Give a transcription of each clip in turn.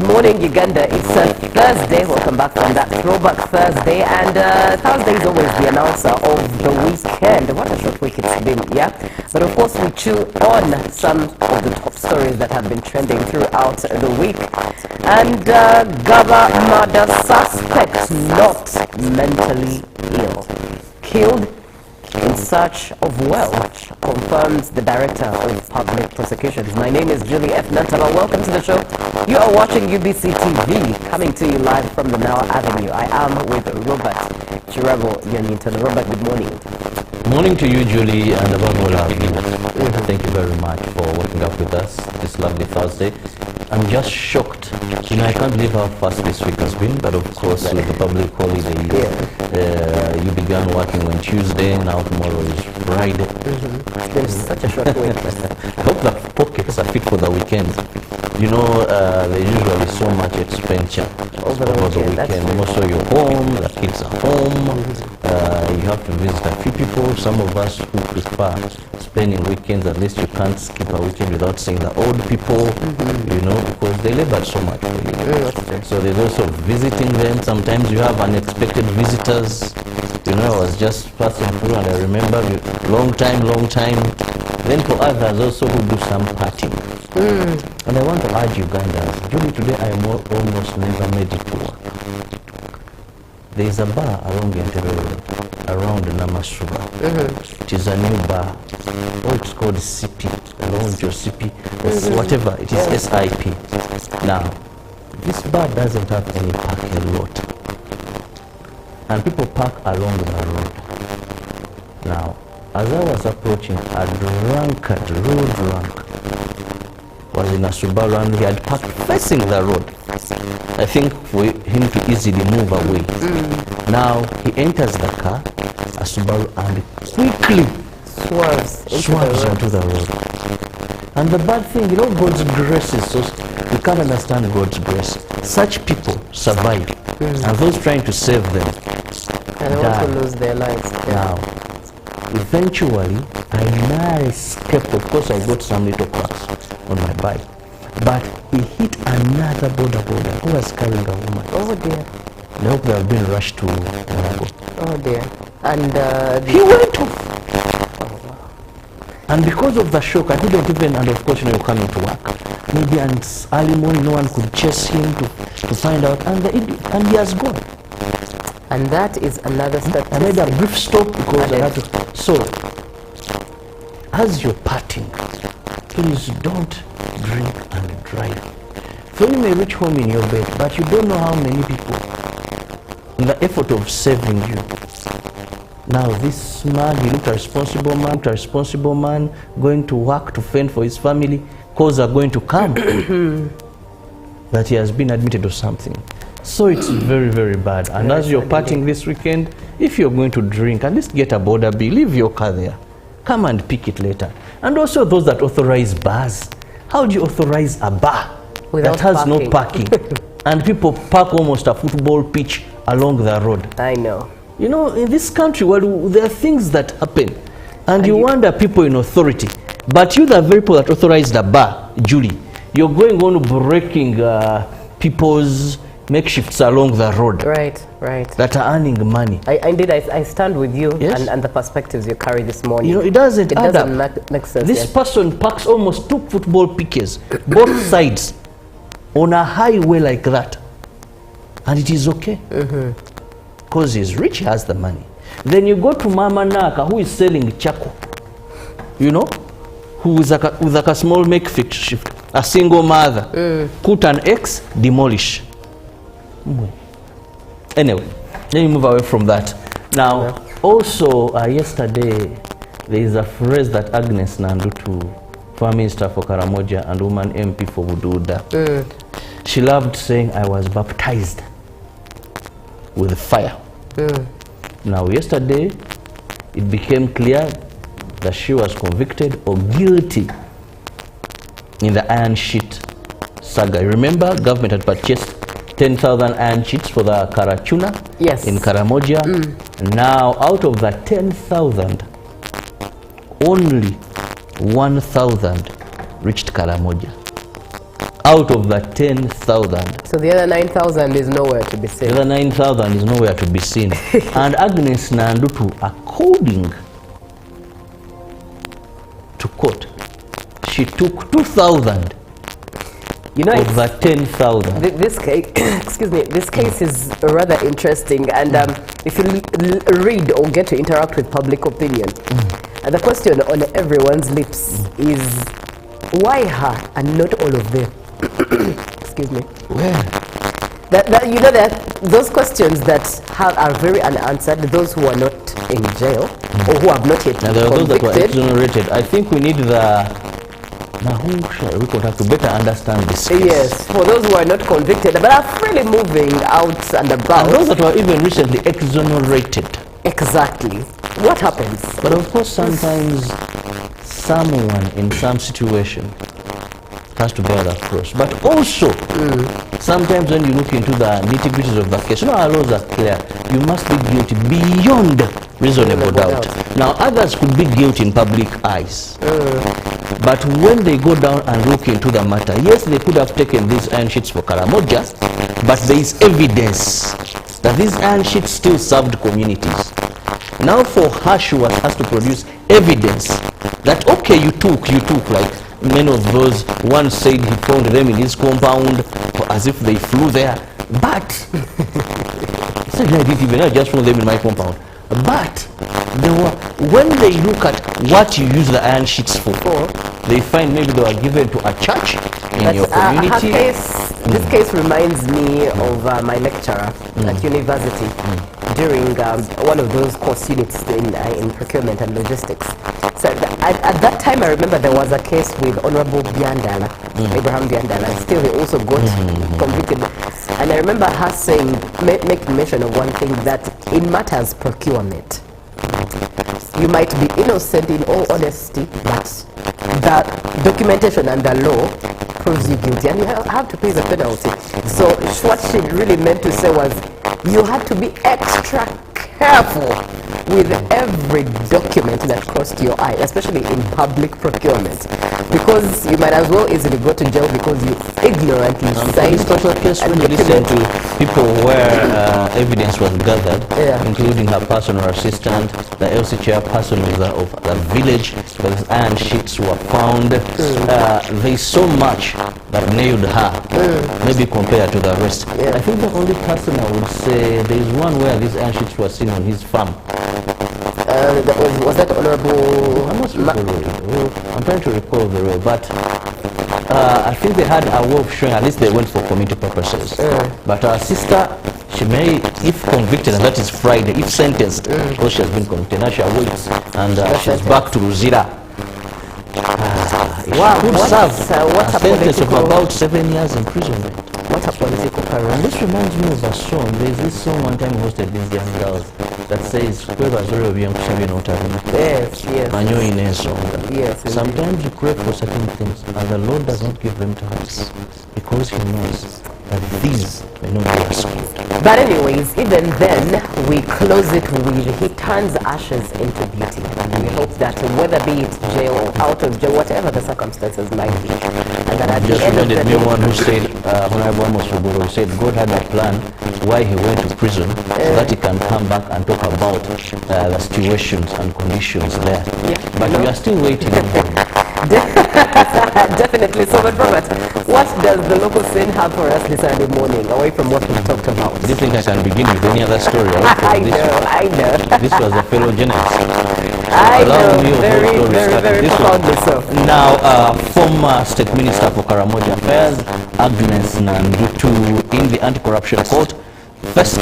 Good morning, Uganda. It's Thursday. Welcome back from that Throwback Thursday. And Thursday is always the announcer of the weekend. What a short week it's been, yeah? But of course, we chew on some of the top stories that have been trending throughout the week. And Gava murder suspect not mentally ill. Killed in search of wealth, confirms the Director of Public Prosecutions. My name is Julie F. Nantala. Welcome to the show. You are watching UBC TV, coming to you live from the Now Avenue. I am with Robert Chirabo Yonington. Robert, good morning. Morning to you, Julie, and above all our viewers. Thank you very much for waking up with us this lovely Thursday. I'm just shocked. You know, I can't believe how fast this week has been, but of course, with the public holiday, you began working on Tuesday, now tomorrow is Friday. There's such a short week. I hope the pockets are fit for the weekend. You know, there's usually so much expenditure over the weekend. Also, you're home, the kids are home, you have to visit a few people. Some of us who prefer spending weekends, at least you can't skip a weekend without seeing the old people, you know, because they labor so much for you. So there's also visiting them. Sometimes you have unexpected visitors. You know, I was just passing through and I remember long time. Then for others also who do some partying. And I want to urge Ugandans, Julie, today I almost never made it to work. There is a bar along Enterero, around Namasuba. It is a new bar. Oh, it's called CP, Lounge or CP, whatever, it is SIP. Now, this bar doesn't have any parking lot. And people park along the road. Now, as I was approaching, a drunkard, road drunk, was in a Subaru and he had parked facing the road. I think for him to easily move away. Now he enters the car, a Subaru, and quickly swerves into the road. And the bad thing, you know, God's grace is so, we can't understand God's grace. Such people survive, and those trying to save them and also lose their lives. Now, eventually, I now escaped. Of course, I got some little cracks on my bike. But he hit another border who was carrying a woman. Oh dear. I hope they have been rushed to Monaco. Oh dear. And he went off. Oh, wow. And because of the shock, I didn't even, and of course, you know, coming to work. Maybe and early morning, no one could chase him to find out, and he has gone. And that is another step. I made a brief stop because I had to. So, as you're partying, please don't drink and drive. So you may reach home in your bed, but you don't know how many people, in the effort of saving you. Now this man, he looked a responsible man, going to work to fend for his family, calls are going to come that he has been admitted of something. So it's very, very bad. And as you're partying this weekend, if you're going to drink, at least get a border bill, leave your car there. Come and pick it later. And also those that authorize bars. How do you authorize a bar that has no parking? And people park almost a football pitch along the road. I know. You know, in this country, well, there are things that happen. And you wonder people in authority. But you, the very people that authorized the bar, Julie, you're going on breaking people's makeshifts along the road. Right. That are earning money. I stand with you, yes? and the perspectives you carry this morning. You know, it doesn't make sense. This person parks almost 2 football pitches, both sides, on a highway like that. And it is okay. Because he's rich, he has the money. Then you go to Mama Naka, who is selling charcoal. You know? Who is like a small makeshift, a single mother. Put an X, demolish. Anyway, let me move away from that. Now, also yesterday, there is a phrase that Agnes Nandutu, Prime Minister for Karamoja and woman MP for Bududa, she loved saying, I was baptized with fire. Now, yesterday, it became clear that she was convicted or guilty in the iron sheet saga. Remember, government had purchased 10,000 iron sheets for the Karachuna in Karamoja. Now, out of the 10,000, only 1,000 reached Karamoja. out of the 10,000. So the other 9,000 is nowhere to be The seen. other 9,000 is nowhere to be seen. And Agnes Nandutu, according to court, she took 2,000 You know, of the 10,000. this case, excuse me, this case is rather interesting, and if you read or get to interact with public opinion, the question on everyone's lips is why her and not all of them? Excuse me. Where? You know that those questions that are very unanswered, those who are not in jail or who have not yet Now, been there are those that were convicted. exonerated. I think we need the... Now, who shall we contact to better understand this case? Yes, for those who are not convicted but are freely moving out and about. And those that were even recently exonerated. Exactly. What happens? But of course, sometimes someone in some situation has to bear that cross. But also, sometimes when you look into the nitty-gritties of the case, our laws are clear. You must be guilty beyond reasonable doubt. Now, others could be guilty in public eyes. But when they go down and look into the matter, yes, they could have taken these iron sheets for Karamoja, but there is evidence that these iron sheets still served communities. Now for her, she has to produce evidence that, okay, you took, like many of those, one said he found them in his compound as if they flew there, but he said, I didn't even, I just found them in my compound. But when they look at what you use the iron sheets for, they find maybe they were given to a church in your community. This case reminds me of my lecturer at university during one of those course units in procurement and logistics. So at that time, I remember there was a case with Honorable Biandala, Abraham Biandala. Still, he also got convicted. And I remember her saying, making mention of one thing, that in matters procurement, you might be innocent in all honesty, but the documentation and the law proves you guilty, and you have to pay the penalty. So what she really meant to say was, you had to be extra careful with every document that crossed your eye, especially in public procurement, because you might as well easily go to jail because you ignorantly signed Special case when you listen to people where evidence was gathered, including her personal assistant, the LC chairperson of the village, where the iron sheets were found. There is so much that nailed her, maybe compared to the rest. I think the only person I would say, there is one where these iron sheets were seen on his farm. Was that Honorable? I'm trying to recall the role, but I think they had a way of showing, at least they went for community purposes. But our sister, she may, if convicted, and that is Friday, if sentenced, because she has been convicted, now she awaits, and she's back to Ruzira. What's a sentence of about 7 years imprisonment. What a political career. And this reminds me of a song. There's this song one time hosted these young girls that says, Yes. sometimes you pray for certain things and the Lord does not give them to us because He knows that these may not be as good. But anyways, even then, we close it with He turns ashes into beauty. And we hope that whether be it jail or out of jail, whatever the circumstances might be, and that at the Just end of the reminded me day, one who said, Honorable Amos Ruguru said God had a plan why he went to prison so that he can come back and talk about the situations and conditions there. But we are still waiting on him. Definitely. So, but Robert, what does the local scene have for us this Sunday morning, away from what we've talked about? Do you think I can begin with any other story? I know. This was a fellow journalist. I know, very proudly so. Now, former State Minister for Karamoja Affairs, Agnes Nandutu, in the anti-corruption court, first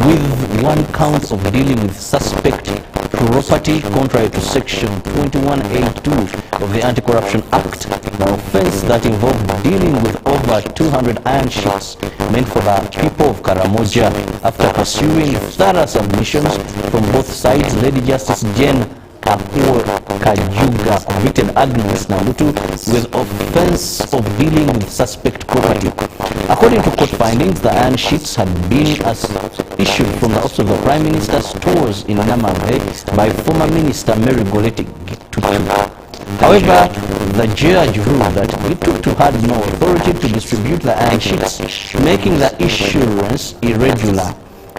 with one count of dealing with suspect property contrary to section 21A2 of the Anti-Corruption Act, the offense that involved dealing with over 200 iron sheets meant for the people of Karamoja. After pursuing thorough submissions from both sides, Lady Justice Jane Kajuga convicted Agnes Nandutu with offense of dealing with suspect property. According to court findings, the iron sheets had been issued from the office of the Prime Minister's stores in Namangwe by former Minister Mary Goleti Tutu. However, The judge ruled that Gitutu had no authority to distribute the iron sheets, making the issuance irregular.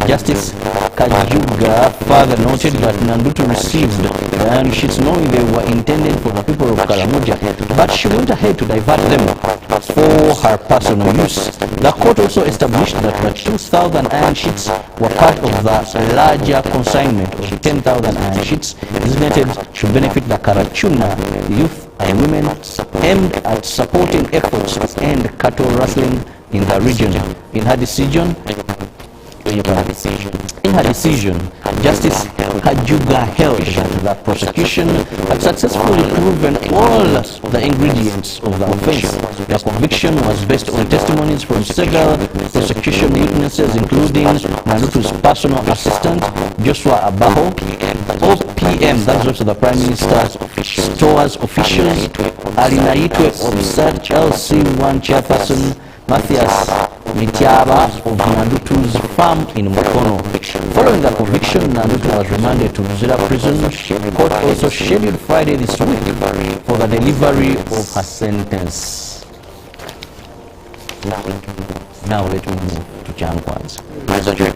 Justice Kajuga further noted that Nandutu received the iron sheets knowing they were intended for the people of Karamoja, but she went ahead to divert them for her personal use. The court also established that the 2,000 iron sheets were part of the larger consignment of 10,000 iron sheets designated to benefit the Karachuna youth and women, aimed at supporting efforts to end cattle rustling in the region. In her decision, Justice Kajuga held that the prosecution had successfully proven all the ingredients of the offense. The conviction was based on testimonies from several prosecution witnesses, including Nandutu's personal assistant, Joshua Abaho, OPM, that's also the Prime Minister's stores officials, Alinaitwe of LC1 chairperson, Matthias Mitiaba of Nandutu's farm in Mukono. Following the conviction, Nandutu was remanded to Luzira prison. The court also scheduled Friday this week for the delivery of her sentence. Now let me move to Jankwan's. President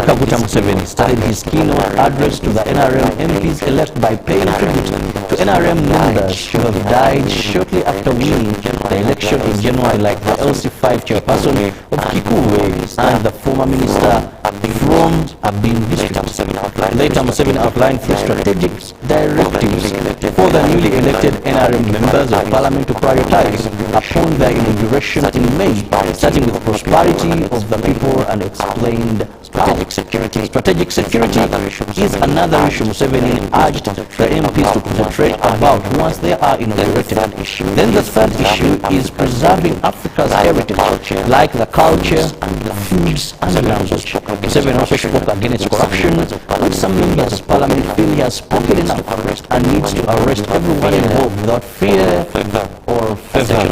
Kaguta Museveni started his keynote address to the NRM MPs elect by paying tribute to NRM members who have died shortly after winning the election in January, like the LC5 chairperson of Kikuwe and the former minister from Abin district. Later, Museveni outlined three strategic directives for the newly elected NRM members of parliament to prioritize upon their inauguration in May, starting with prosperity of the people, and explained strategic security. Strategic security is another issue Museveni urged the MPs to concentrate about once they are inaugurated. Then the third issue is preserving Africa's heritage, like the culture, foods, and language. Museveni also spoke against corruption, which some members of parliament feel he has spoken enough and needs to arrest everyone involved without fear or favor.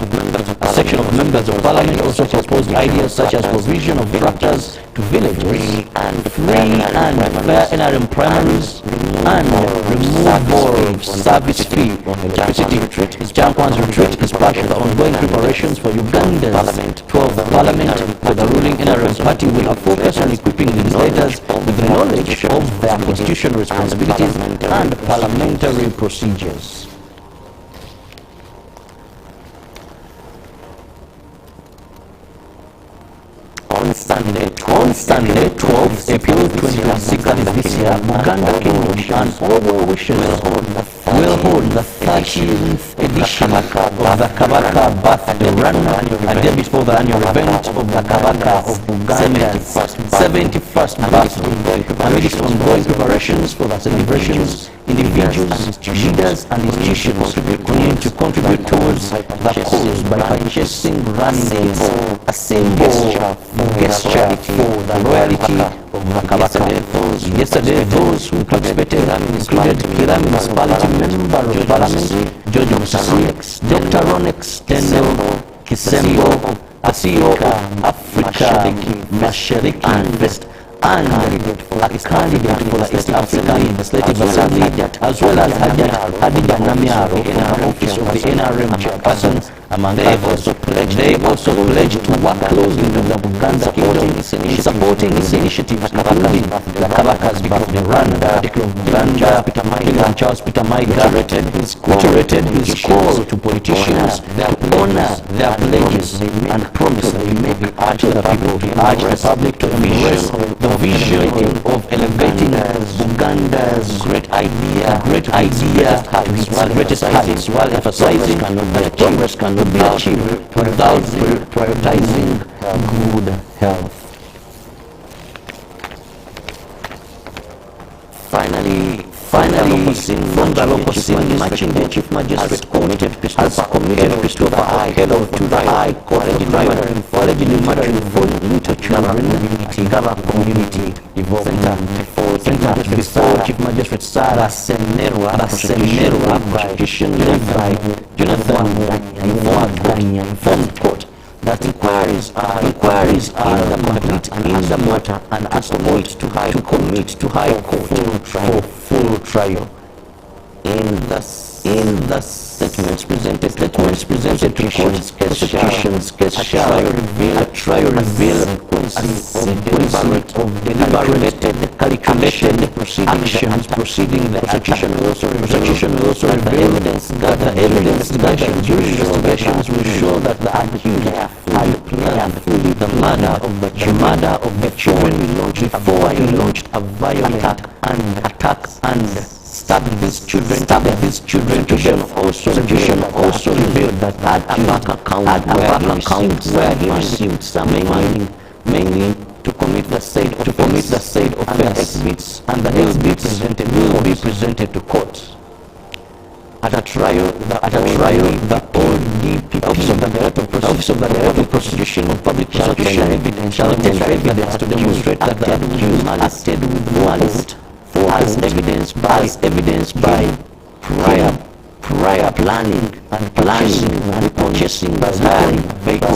A section of members of parliament also proposed ideas such as provision of tractors to villages, free and fair NRM primaries, and removal of service fee on electricity. Jankwan's retreat is part of the ongoing preparations for Uganda's 12th parliament, where the ruling NRM party will have focused on equipping legislators with the knowledge of their constitutional responsibilities and parliamentary procedures. On Sunday, 12th April 2026, that is this year, Uganda Kingdom and all well-wishers will hold the 13th edition of the Kabaka Birthday Run, a day before the annual event of the Kabaka of Uganda's 71st birthday. Amidst ongoing preparations for the celebrations, individuals, leaders, and institutions continue to contribute towards the cause by purchasing running gears, a symbol gesture for the loyalty of the Kabaka. Yesterday, those who participated included Kira Municipality Member of Parliament George Musasi, Dr. Ronex Tendel Kisembo, a CEO of Africa Mashariki Invest, and a candidate for the East African Legislative Assembly, as well as Hadija Namiaro from the office of the NRM chairperson, among others. They also pledged to work closely with the Uganda Kingdom in supporting its initiatives, including the Kabaka's Birthday Run. The Article of Uganda, King Charles Peter Maiga, reiterated his call to politicians to honor their pledges and promises they make to the people. He urged the public to embrace the vision of elevating Uganda's great idea to its greatest heights, while emphasizing that progress cannot be achieved without prioritizing good health. Finally, from the local scene, matching the Chief Magistrate Court has committed Christopher Okello to the High Court for allegedly murdering 4 little children at Igaba Community Center before Chief Magistrate Sarah Senerwa, prosecution led by Jonathan informed court that inquiries are complete in the matter and to commit to High Court for full trial. In the in the statements presented to courts, prosecutions get trial reveal a deliberate, calculated proceeding. The prosecution will also reveal that the evidence gathered during investigations will show that the accused had planned the murder of the children before he launched a violent attack and stabbed these children. Prosecution also revealed that had a bank account where he received some money, mainly to commit the said offense, and the exhibits will be presented to court. At a trial, the ODP, Office of the Director of Prosecution of Public Prosecution shall tender evidence to demonstrate that the accused acted with malice, as evidence by prior planning and purchasing,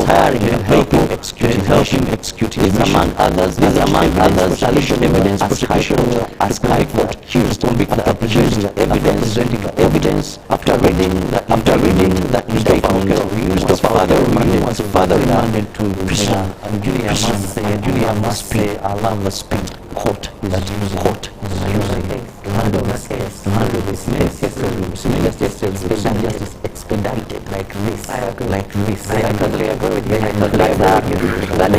hiring, helping executing, among others, alleged evidence prosecution as high court accused the evidence after reading that used of father remanded to prison. And Julia must say, I love the speed court is using to handle this case, justice expedited like this. I totally agree with you. Many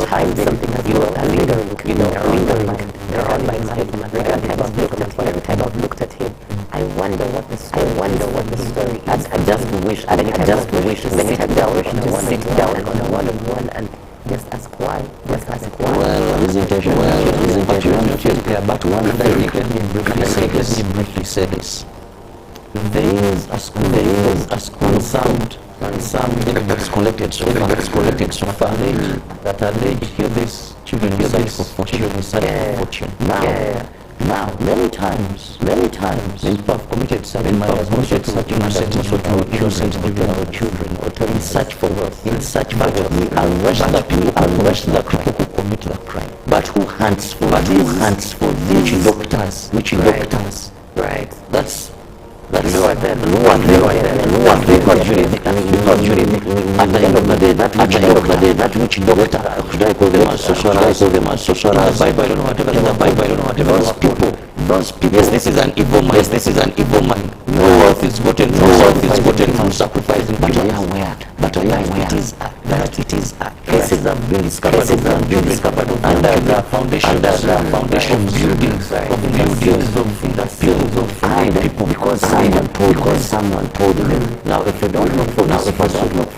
times something has been lingering around my mind. Every time I've looked at him, I wonder what the story is. I just wish many times I sit down on a one-on-one and just ask why. Well, isn't it? But one thing, let me briefly say this. There is a school sound evidence collected so far that alleged here this children for fortune. Now, many times, people have committed such murders, innocent children, or in search for wealth, we arrest the people who commit the crime. But who hunts for these doctors? Right. That's at the end of the day, that which doctor, should I call them as social, Bible, I don't know whatever, those people, yes, this is an evil mind, no wealth is gotten from sacrificing, but I am aware that it is cases have been discovered under the foundation buildings of people, because someone told them. Now, if you don't look for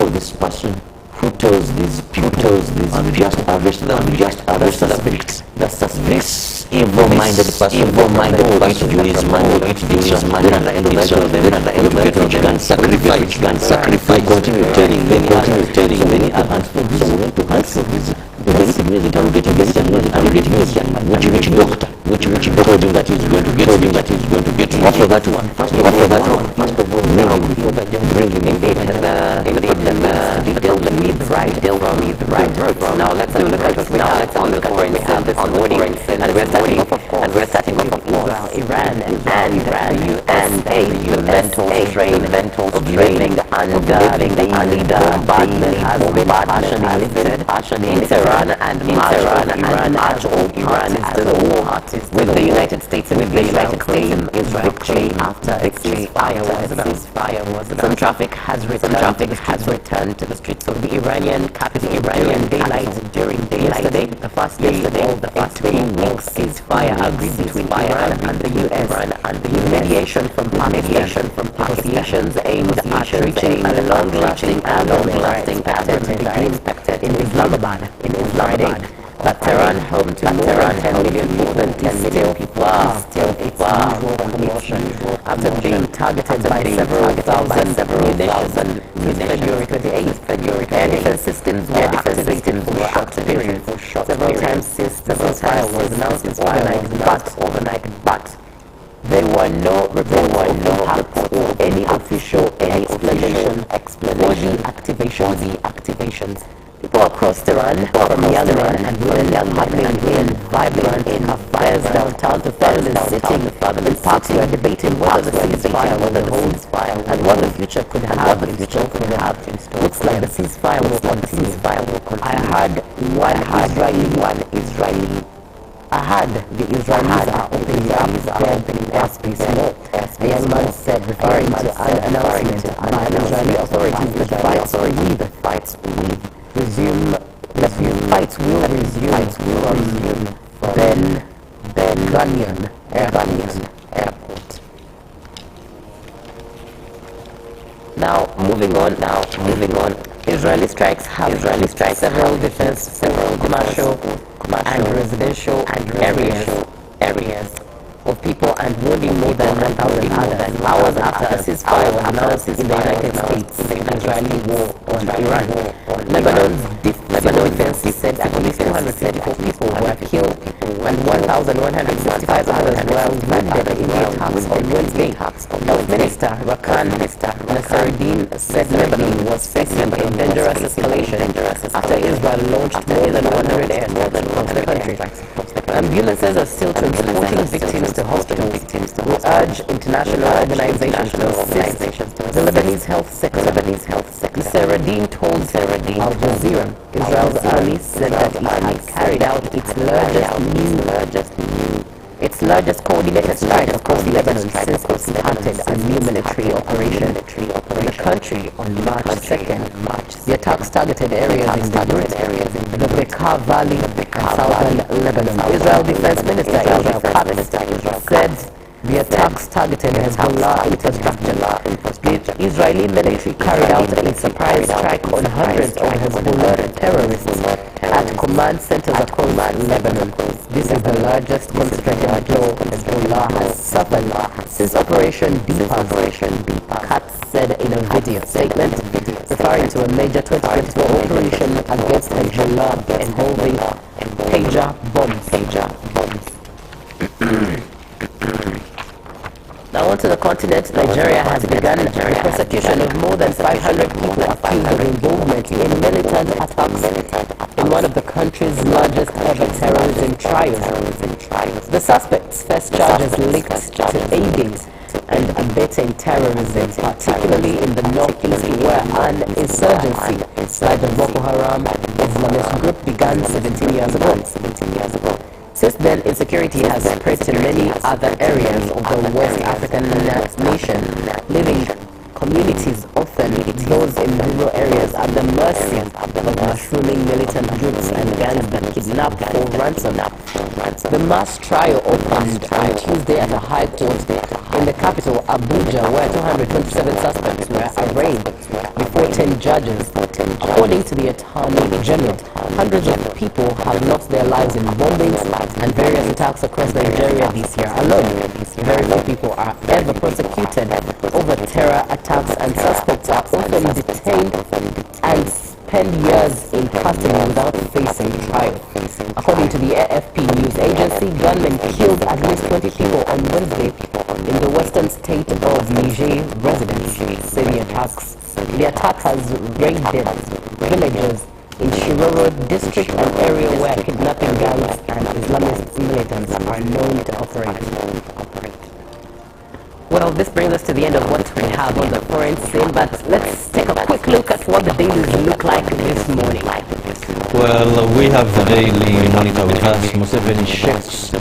this person who tells these people, just arrest the victims. The suspects, evil-minded person, to use money, then at the end of the sacrifice, continue telling many others. So we have to hunt for this. Which doctor told him that he's going to get after that one. First of all, bring him in and deal with the right words. Now let's look at on the forensics and we're starting off of course Iran and USA, the mental training under the bombardment has been partially in Tehran and March of Iran as a war with the United States and Israel quickly after a ceasefire was announced. Some traffic has returned to the streets of the Iranian capital daylight during yesterday, the first day of the 2-week ceasefire agreed between Iran and the US, mediation from negotiations aimed at reaching a long-lasting agreement expected in Islamabad Friday. But Tehran, home to more than 10 million people, still far from after being targeted by several thousand February 28th. Air defense systems were activated for short several times since the ceasefire was announced overnight, but there were no reports or any official explanation for the activations. People across Tehran, from young men and women, vibrant in fairs downtown to families sitting in parks were debating whether the ceasefire will hold and what the future could have in store. Looks like the ceasefire will continue. I heard one Israeli. I heard the Israelis are opening up their airspace more, a young man said, referring to an announcement by Israeli authorities that the fights will resume from Ben Gurion Airport. Now, moving on. Israeli strikes have several commercial and residential areas of people and wounding more than 1,000 others. Hours after a ceasefire was announced in the United States, the Israeli war on Iran. Lebanon's defense said at least 254 people were killed and 1,165 others were wounded in the attacks on Wednesday. Health Minister Rakan Nasseruddin said Lebanon was facing a dangerous escalation after Israel launched more than 100 airstrikes across the country. Ambulances are still transporting victims to hospitals. We urge international organizations to assist the Lebanese health sector. Nasseruddin told Al Jazeera, Israel's army said that it had carried out its largest coordinated strike across Lebanon since it started a new military operation in the country on March 2nd. The attacks targeted areas in the Bekaa Valley and southern Lebanon. Israel Defense Minister Israel Katz said the attacks targeted Hezbollah infrastructure. The Israeli military carried out a surprise strike on hundreds of Hezbollah terrorists at command centers across Lebanon. This is the largest concentrated blow Hezbollah has suffered since Operation Deepak, Katz said in a video statement, referring to a major 2024 operation against Hezbollah involving pager bombs. Now onto the continent, Nigeria has begun the prosecution of more than 500 people accused of involvement in militant attacks in one of the country's largest ever terrorism trials. The suspects face charges linked to aiding and abetting terrorism, particularly in the northeast where an insurgency like the Boko Haram Islamist group began 17 years ago. Since then, insecurity has spread to many other areas of the West African nation, leaving communities, often those in rural areas, at the mercy of mushrooming militant groups and gangs that kidnap for ransom. The mass trial opened on Tuesday at a high court in the capital, Abuja, where 227 suspects were arraigned before 10 judges. According to the Attorney General, hundreds of people have lost their lives in bombings and various attacks across Nigeria this year alone. Very few people are ever prosecuted over terror attacks, and suspects are often detained and spend years in custody without facing trial. According to the AFP news agency, gunmen killed at least 20 people on Wednesday in the western state of Niger. Residents say the attack has raided villages in Shiroro district, an area where kidnapping gangs and Islamist militants are known to operate. Well, this brings us to the end of what we have on the foreign scene, but let's take a quick look at what the dailies look like this morning. Well, we have the daily monitor with us. Museveni shakes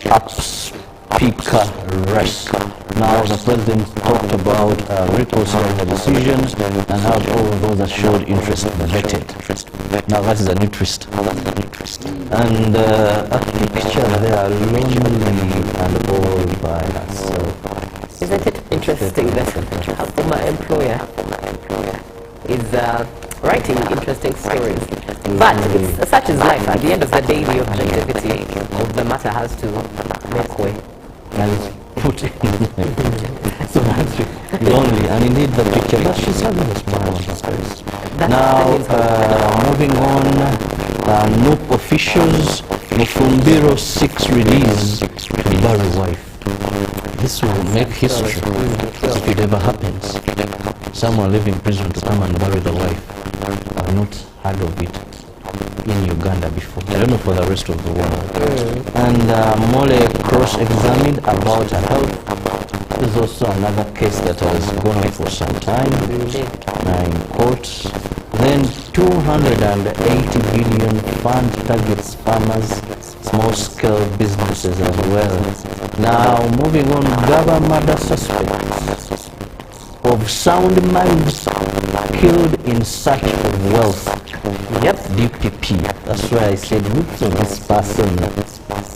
up speaker rest. Now the president talked about reconsidering the decision and how all those that showed interest vetted. Now that is a new twist. And a picture there, lonely and all by us. Isn't it interesting that a former employer is writing interesting stories? But it's, such is life. At the end of the day, the objectivity of the matter has to make way. That is put in. So that's lonely, and indeed the picture, but she's having a smile on her face. Now, moving on, NUP officials, Mufumbiro 6 release, bury wife. This will make history if it ever happens. Someone leaving prison to come and bury the wife. I've not heard of it. in Uganda before. I don't know for the rest of the world. And Mole cross-examined about her health. There's also another case that has gone on for some time in court. Then 280 billion fund targets farmers, small-scale businesses as well. Now, moving on, government suspects of sound minds killed in search of wealth. Yep. DPP. That's why I said, which of this person?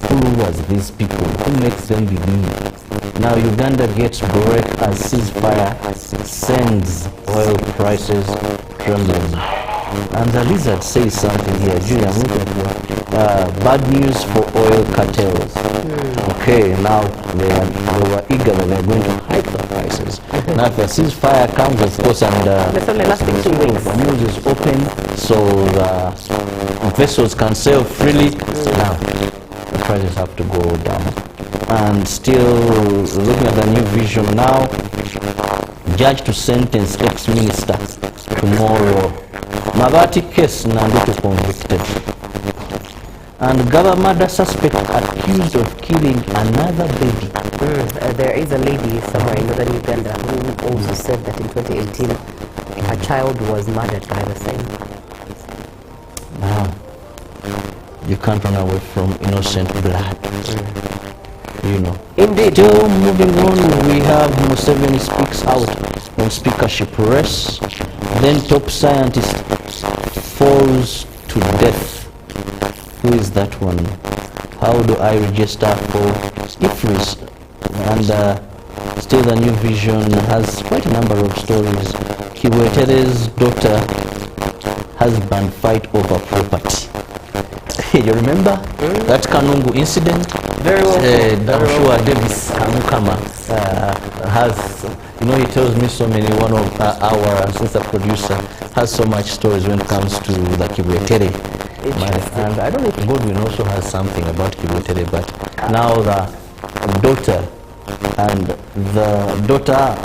Who was these people? Who makes them believe? Now Uganda gets break as ceasefire sends oil prices trembling. And the lizard says something here. Julie, I'm looking for bad news for oil cartels. Okay, now they were eager that they're going to hike the prices. Now if the ceasefire comes, of course, and It's only lasting 2 weeks. the news is open, so the vessels can sail freely. Now the prices have to go down. And still looking at the new vision now, judge to sentence ex-minister tomorrow. Mabati case Nanditu convicted. And government suspect accused of killing another baby. There is a lady somewhere in northern Uganda who also said that in 2018 her child was murdered by the same. Now, you can't run away from innocent blood. You know. Indeed. Still moving on, we have Museveni speaks out on speakership race. Then top scientist falls to death. Who is that one? How do I register for IFRIS? And still the new vision has quite a number of stories. Kiwetere's daughter husband fight over property. You remember that Kanungu incident? Very well. I'm sure Davis Kamukama has, you know, he tells me so many. One of our sister producer has so much stories when it comes to the Kiwetere. And I don't know if Godwin also has something about Kiwetere, but now the daughter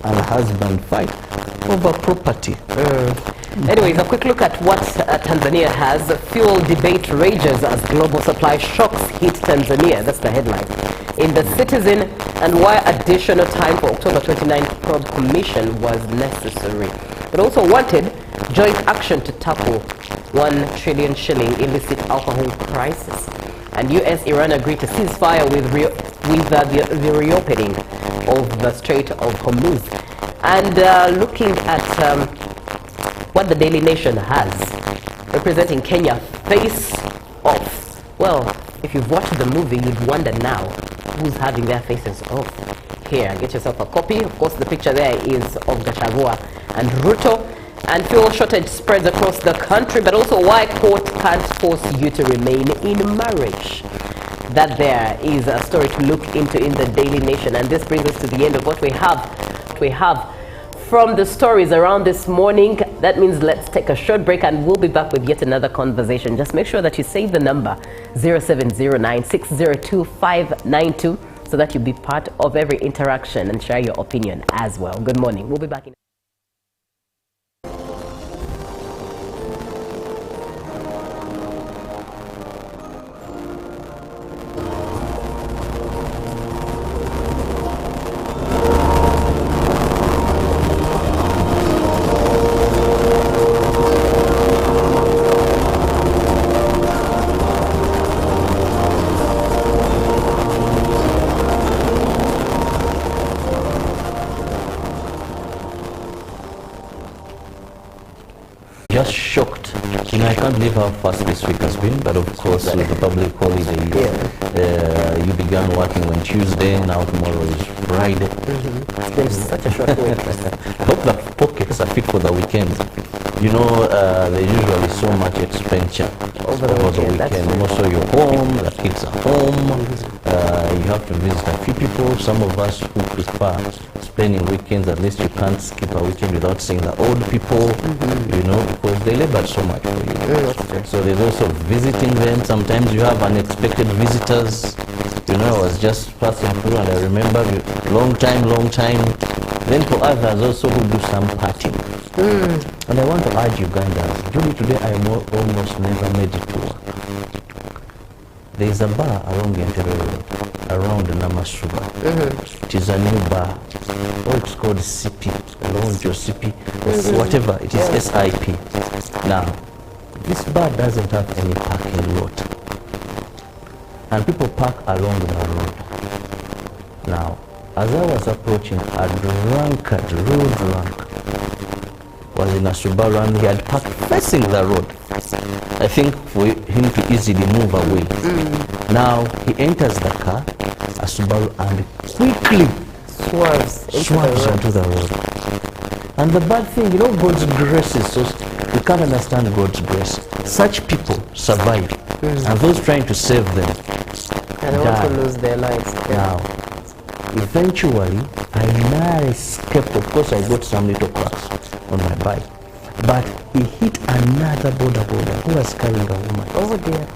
and husband fight over property. Anyways, a quick look at what Tanzania has. Fuel debate rages as global supply shocks hit Tanzania. That's the headline. In the Citizen, and why additional time for October 29th probe commission was necessary. It also wanted joint action to tackle 1 trillion shilling illicit alcohol crisis. And US-Iran agreed to ceasefire with the reopening of the Strait of Hormuz. And looking at what the Daily Nation has, representing Kenya, Face Off. Well, if you've watched the movie, you'd wonder now who's having their faces off. Here, get yourself a copy. Of course, the picture there is of Gachagua and Ruto. And fuel shortage spreads across the country, but also why court can't force you to remain in marriage. That there is a story to look into in the Daily Nation. And this brings us to the end of what we have from the stories around this morning. That means let's take a short break and we'll be back with yet another conversation. Just make sure that you save the number 0709 602 592 so that you'll be part of every interaction and share your opinion as well. Good morning. We'll be back in just shocked. You know, I can't believe how fast this week has been, but of course with the public holiday, you began working on Tuesday, now tomorrow is Friday. There's such a short week. I hope the pockets are fit for the weekend. You know, there's usually so much expenditure over the weekend. Also you're home, the kids are home, you have to visit a few people. Some of us who prefer spending weekends, at least you can't skip a weekend without seeing the old people, you know, because they labor so much for you. So there's also visiting them. Sometimes you have unexpected visitors. You know, I was just passing through and I remember long time. Then for others also who do some partying. And I want to urge Ugandans, Julie, today I almost never made it to work. There is a bar along Entebbe Road, around Namasuba. It is a new bar. Oh, it's called CP, Lounge or CP, whatever. It is SIP. Now, this bar doesn't have any parking lot. And people park along the road. Now, as I was approaching, a drunkard, road drunk, was in a Subaru and he had parked facing the road. I think for him to easily move away. Now he enters the car, a Subaru, and quickly swerves onto the road. And the bad thing, you know, God's grace is so, you can't understand God's grace. Such people survive, and those trying to save them and they want to lose their lives. Now, eventually, I narrowly escaped. Of course, I got some little cracks on my bike, but he hit another border who was carrying a woman. Oh dear.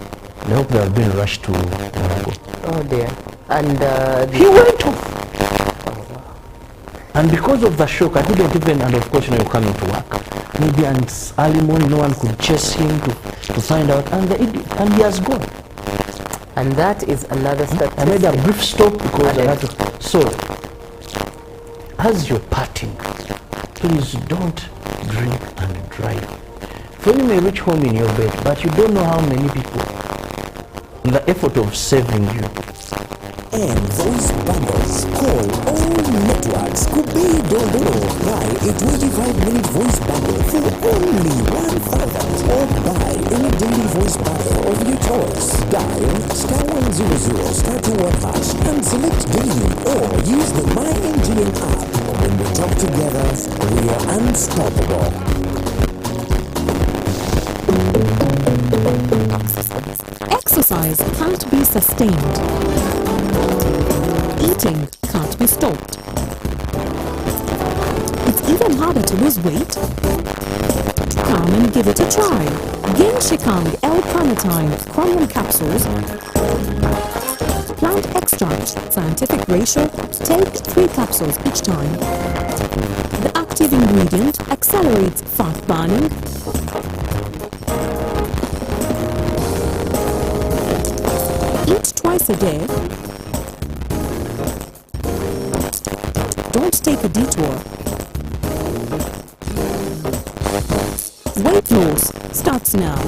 I hope they have been rushed to Morocco. Oh dear. And he went off. And because of the shock, I couldn't even, and of course, you know, you're coming to work. Maybe and early morning, no one could chase him to find out, and he has gone. And that is another step. I made a brief stop because I had to. So, as you're parting, please don't drink and drive. For you may reach home in your bed, but you don't know how many people, in the effort of saving you. And voice bundles, call all networks. Kubi Dondoro, buy a 25-minute voice bundle for only 1,000 or buy any daily voice bundle of your choice. Dial *100 *21# and select daily or use the MyNGN app. When we talk together, we are unstoppable. Exercise can't be sustained. Eating can't be stopped. It's even harder to lose weight. Come and give it a try. Genshikang L-carnitine chromium capsules. Plant extract, scientific ratio, take 3 capsules each time. The active ingredient accelerates fat burning, eat twice a day. Don't take a detour. Weight loss starts now.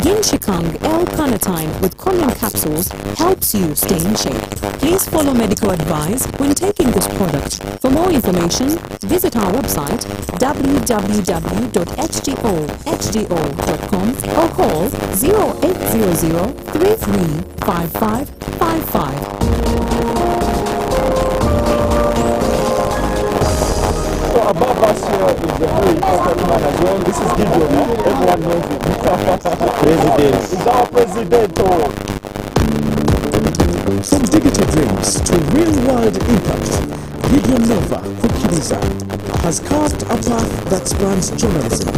Genshikang L-carnitine with chromium capsules helps you stay in shape. Please follow medical advice when taking this product. For more information, visit our website www.hdo.com or call 0800 335555. So above us here is the very important man again. This is Gideon. Everyone knows it. President. He's our president. From digital dreams to real-world impact, Gideon Nova Kukiriza has carved a path that spans journalism,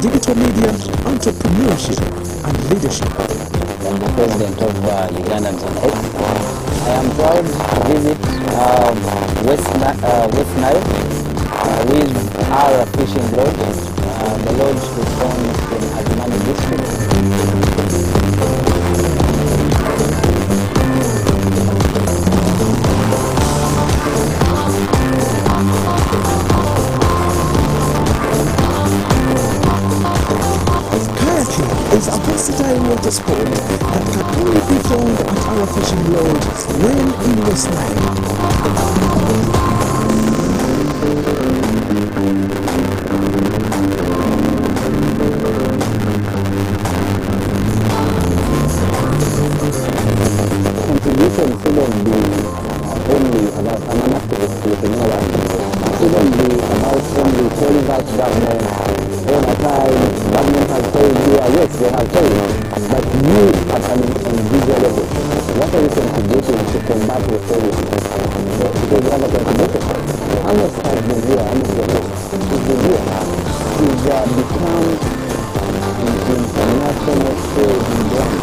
digital media, entrepreneurship, and leadership. I'm the president of Uganda Zone 8. I am proud to visit West Nile with our fishing lodge, the lodge to form in Adimani district. Kayaking is a versatile water sport that can only be found at our fishing lodge when in West Nile. Contribution shouldn't be only about an activist looking around. It shouldn't be about only telling us government all the time. Government has told you, yes, they have told you, but you at an individual level, what are you contributing to combat the terrorism? Because you have a contribution. Amos has been here, Amos has been here. He's become an international trade brand.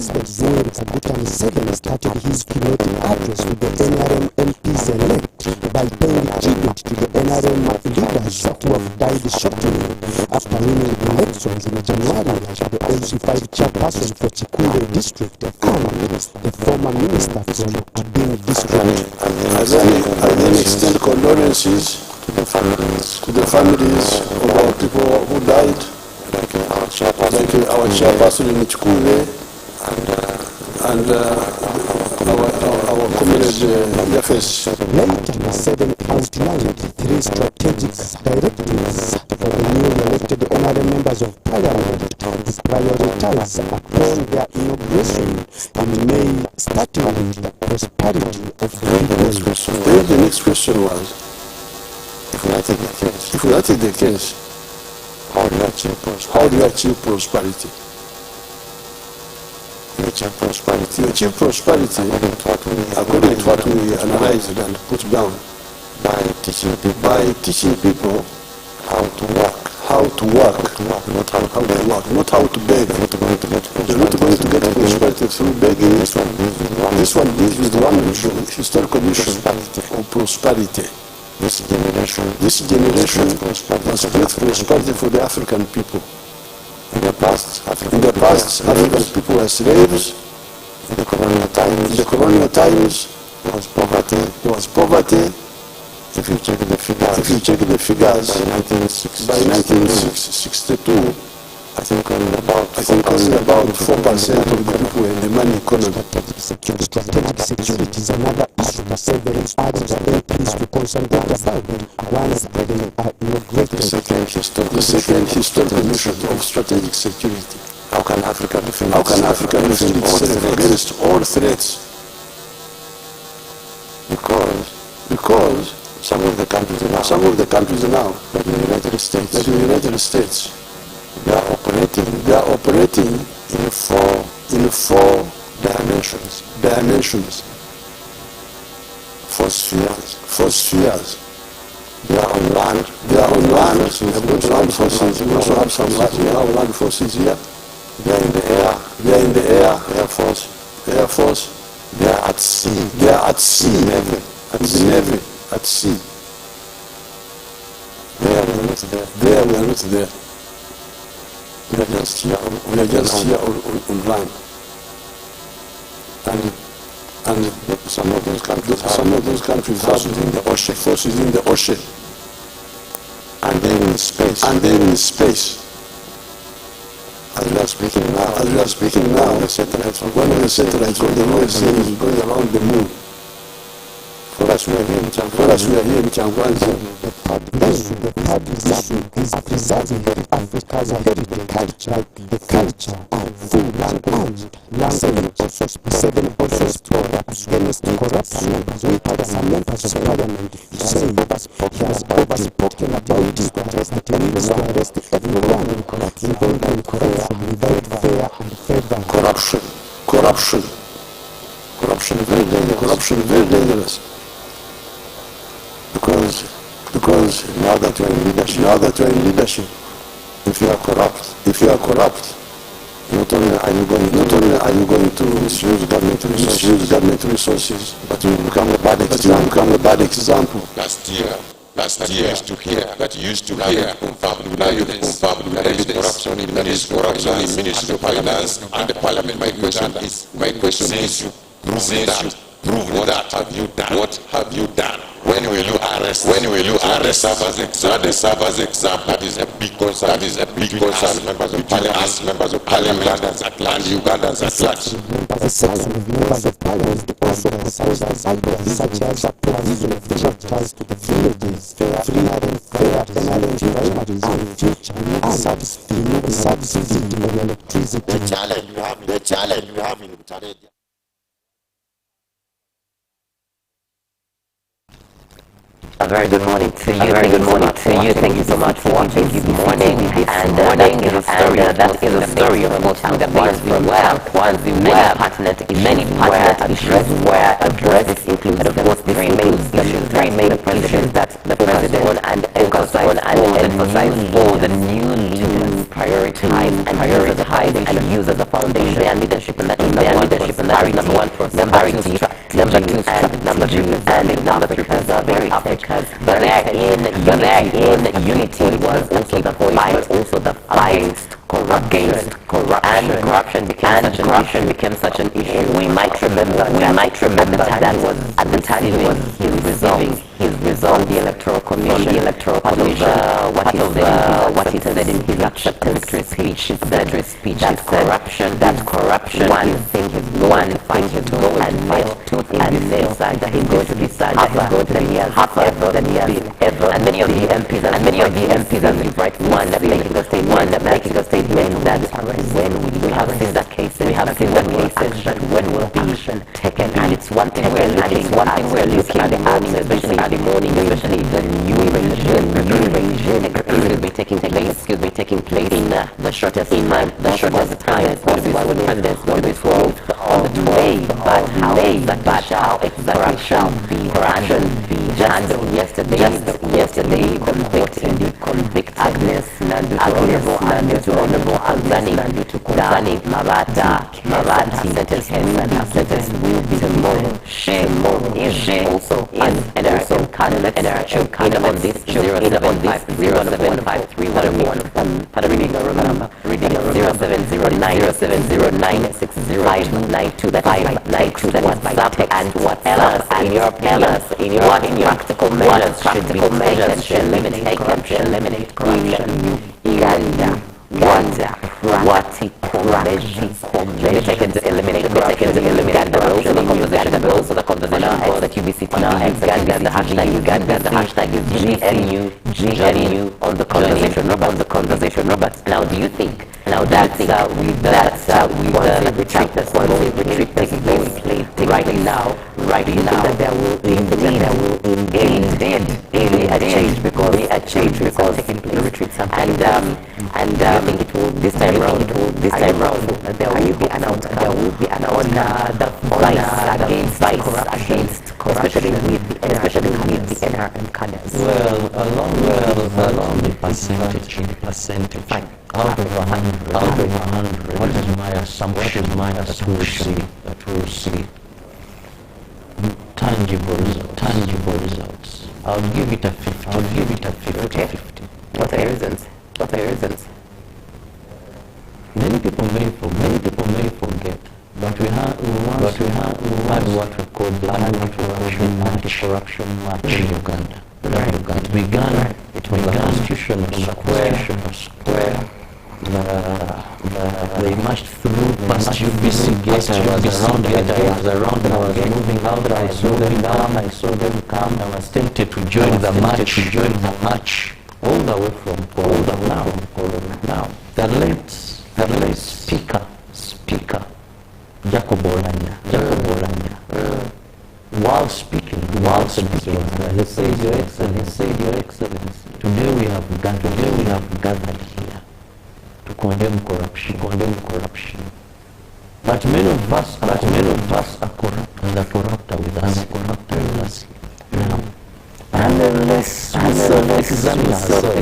President Yoweri Kaguta Museveni started his keynote address with the NRM MPs elect by paying tribute to the NRM leaders who have died shortly after winning elections in January as the MC5 chairperson for Chikule district and the former minister from Abin district. I then extend condolences to the families of our people who died, like our chairperson in Chikule and our community Yafes. Later, Museveni outlined 3 strategic directives for the newly elected NRM members of parliament to prioritize upon their inauguration in May, starting with the prosperity of the people. Then the next question was, if we are taking the case, how do you achieve prosperity? You achieve prosperity according to what we analyzed and put down by teaching people how to work, not how to beg. You're not going to get prosperity through begging. This one is one historical mission of prosperity. This generation has built prosperity for the African people. In the past, African people were slaves. In the colonial times, there was poverty. If you check the figures, by 1962, I think only about 4% of the people in the money economy. Strategic security is another issue that several urged the MPs to concentrate about once they are inaugurated. The second historical mission of strategic security. How can Africa defend itself against all threats? Because some of the countries now, like the United States, they are operating in four dimensions. Four spheres. They are on land. We have got land forces. We also have some land forces here. They are in the air. Air Force. They are at sea. Navy. At sea. There we are not there. We are just here on land. And some of those countries have forces in the ocean. And then in space. As we are speaking now, the satellites, when the noise is going around the moon. For us, we are here in Changwanzi. The third issue is preserving Africa's heritage culture, the culture of food and language. Museveni also spoke against corruption with some members of parliament. He said he has overspoken about it, that he needs to arrest everyone involved in corruption without fair and favor. Corruption is very dangerous. Because now that you are in leadership, if you are corrupt, not only are you going to misuse government resources, but you will become a bad example. Last year, you used to hear confirmed corruption in Ministry of Finance and the Parliament. My question is, prove that. What have you done? When will you arrest? Serve as example. That is a big concern. Members of Parliament and Ugandans at large. The section of members of parliament also emphasized ideas such as provision of tractors to the villages, free and fair energy primaries and future subsidy to electricity. The challenge we have in Butaredi. A very good morning to you. Thank you so much for watching this morning. And that is a story of Kwanzi where many partnered issues were addressed. This includes, of course, the three main issues that the president and emphasized for the new leaders' priority. use as a foundation their leadership and that number one prosperity, number two strategy, and number three Africa's. But they're in unity was also the fight against corruption, and corruption became such an issue. We might remember that was at the time he was his resolve the electoral commission, what he said in his acceptance speech. That corruption, one thing is to go and nail two things inside that he's going to be tougher than he has ever. And many of the MPs as right one making a statement that when we have seen that cases that when will be taken, and it's one thing we're looking at especially at the morning, especially the new regime taking place in the shortest time possible. The president will be 12 on the way, but how exactly shall corruption be handled? Yesterday convict Agnes Nandu Honorable Agzani Mavati sentence will be tomorrow. Shame also is NRA candidate on this 0709605292 that WhatsApp and what else in your practical measures should eliminate corruption in Uganda. What he they taken to eliminate and also the conversation board that UBC the hashtag is GNU on the conversation Robert. Now do you think with the retreat taking place right now that there will indeed be a change because the retreats have and I think it will this time round there will be announced on the fight against corruption, especially with the NRM cadres. Well, along the percentage out of 100, what is my assumption that we'll see tangible results? I'll give it a 50. What are your reasons? Many people may forget, but we had what we call the anti-corruption march in Uganda. It began with a constitutional square. They marched through past UBC gate. I was around. I was moving out. I saw them come. I was tempted to join the march. All the way from Colorado. Now, the late speaker, Jacob Olanya, while speaking, he said, Your Excellency, today we have gathered here to condemn corruption. But many of us are corrupt, and the corrupt are with us. Now, and let's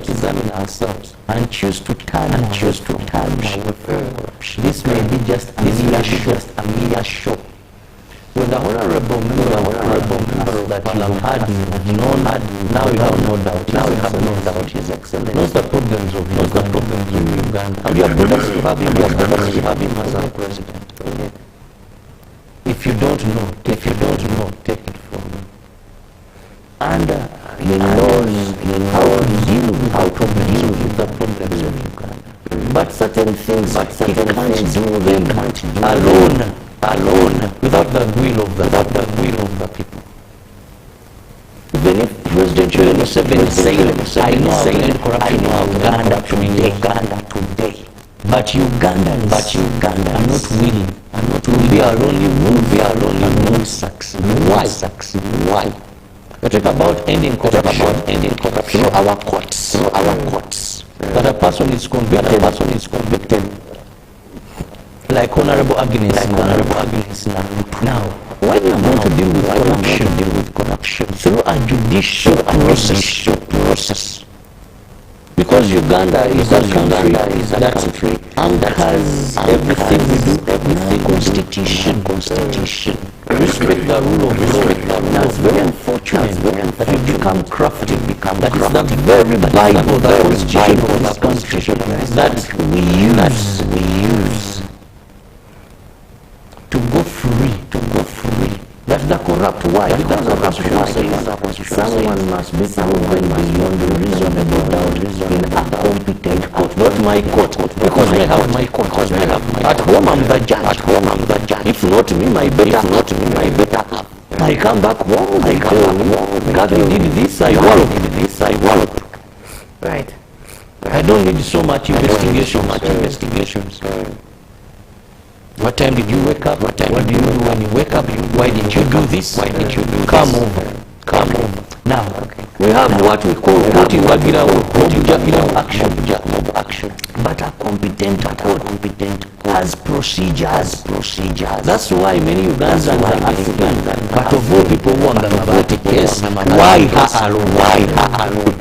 examine ourselves and choose to turn away from corruption. This may be just a mere show. With the honorable member that you had known, now you have no doubt, His Excellency. Knows the problems of Uganda. And you are blessed to have him as our president. If you don't know, take it from him. And he knows how to deal with the problems of Uganda. But certain things he can't do them alone, without the will of the people. Even if President Museveni is saying, I know I've made corruption in Uganda today, but Ugandans are not willing, to be alone. You won't succeed. Why? We talk about ending corruption through our courts. That a person is convicted. Like Honorable Agnes now, when you are going to deal with corruption through a judicial process, because because Uganda is a country that anchors everything we do in the constitution. Respect the rule of law. Now it's very unfortunate that we become crafty. That is the very Bible, the constitution of this country that we use to go free. That's the corrupt. Why? Because the Constitution says someone must be proven beyond reasonable doubt in a competent court. Not my court, because I have my court. At home I'm the judge. If not me, my better. I come back home, I tell you, God, you did this, I wallop. Right. I don't need so much investigations. What time did you wake up? What do you do when you wake up? Why did you do this? Come over. Now, we have what we call objective action. But a competent court has procedures. That's why many Ugandans are asking, but of all people who are about the case, why her alone?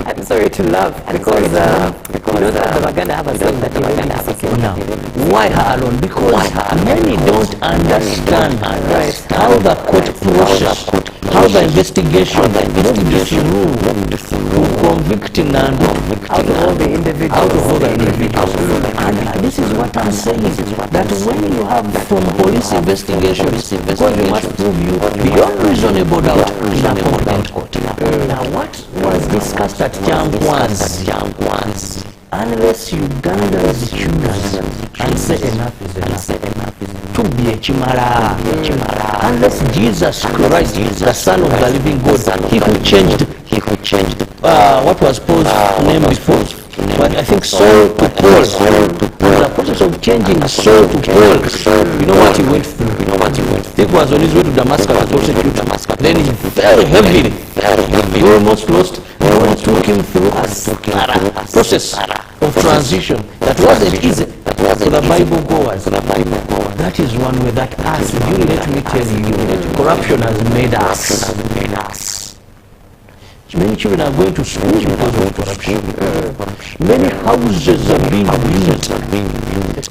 I'm sorry to laugh because you know that the Uganda have a saying that you really have to say now. Why her alone? Because many don't understand how the court process, how the investigation moved through convicting and out of all the individuals. And this is what I'm saying, that when you have from police investigations, because you must prove you beyond reasonable doubt in a competent court. Now what was discussed at Jangwan's, unless Ugandans choose and say enough is enough, to be a chimara, unless Jesus Christ, the Son of the living God, he who changed what was Paul's name before, but I think Saul to Paul. The process of changing Saul to Paul, you know what he went through. It was on his way to Damascus to prosecute. Then he fell heavily. He almost lost. God took him through a process of transition that wasn't easy for the Bible goers. That is one way that us, let me tell you, corruption has made us. Many children are going to school because of corruption. Many houses are being built.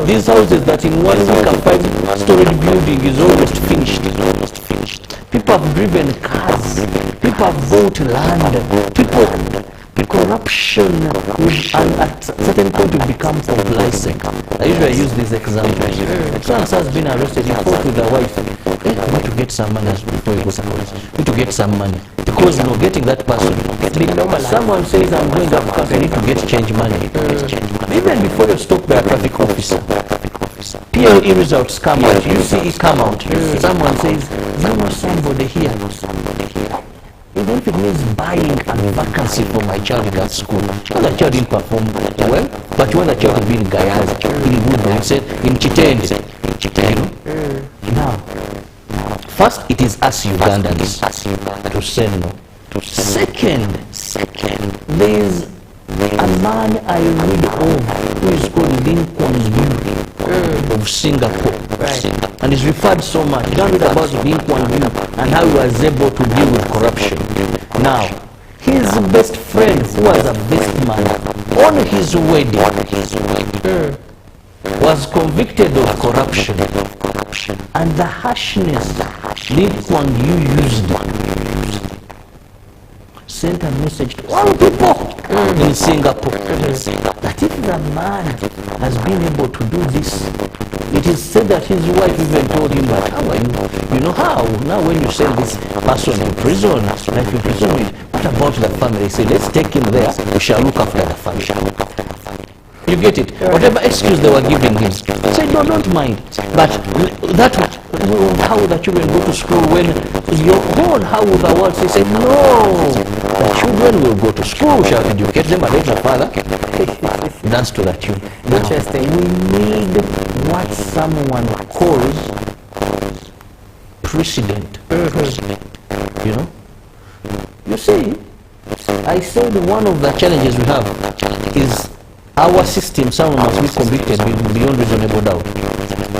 These houses that in 1 week a 5-story building is almost finished. People have driven cars. People have bought land. Corruption and at a certain point will become complacent. I usually use this example. Someone has been arrested, he fought with the wife. I need to get some money before he goes to police. Need to get some money. Because getting that person, someone says I'm going to Africa, I need to get change money. Even before you stop by a traffic officer, PLE results come out, UCE come out. Someone says, you know somebody here. Even if it means buying a vacancy for my child in that school, when the child didn't perform well, but when the child has been in Gayaza, in Woodland, in Chitende, Now, first it is us Ugandans to say no. Second, there is a man I read of who is called Lincoln of Singapore. And is referred so much. You don't read about Lincoln and how he was able to deal with corruption. Now, his best friend, who was a best man, on his wedding, was convicted of corruption. And the harshness Lincoln used sent a message to all people in Singapore that if the man has been able to do this, it is said that his wife even told him, but how are you? You know how? Now when you send this person in prison, like imprisonment, what about the family? They say, let's take him there, we shall look after the family. You get it? Whatever excuse they were giving him. He said, no, don't mind. But that how the children go to school when you're gone, how will the world say? He said, no, the children will go to school, we shall educate them and let the father dance to that tune. Interesting. We need what someone calls precedent. You know? You see, I said one of the challenges we have is our system, someone must be convicted beyond reasonable doubt.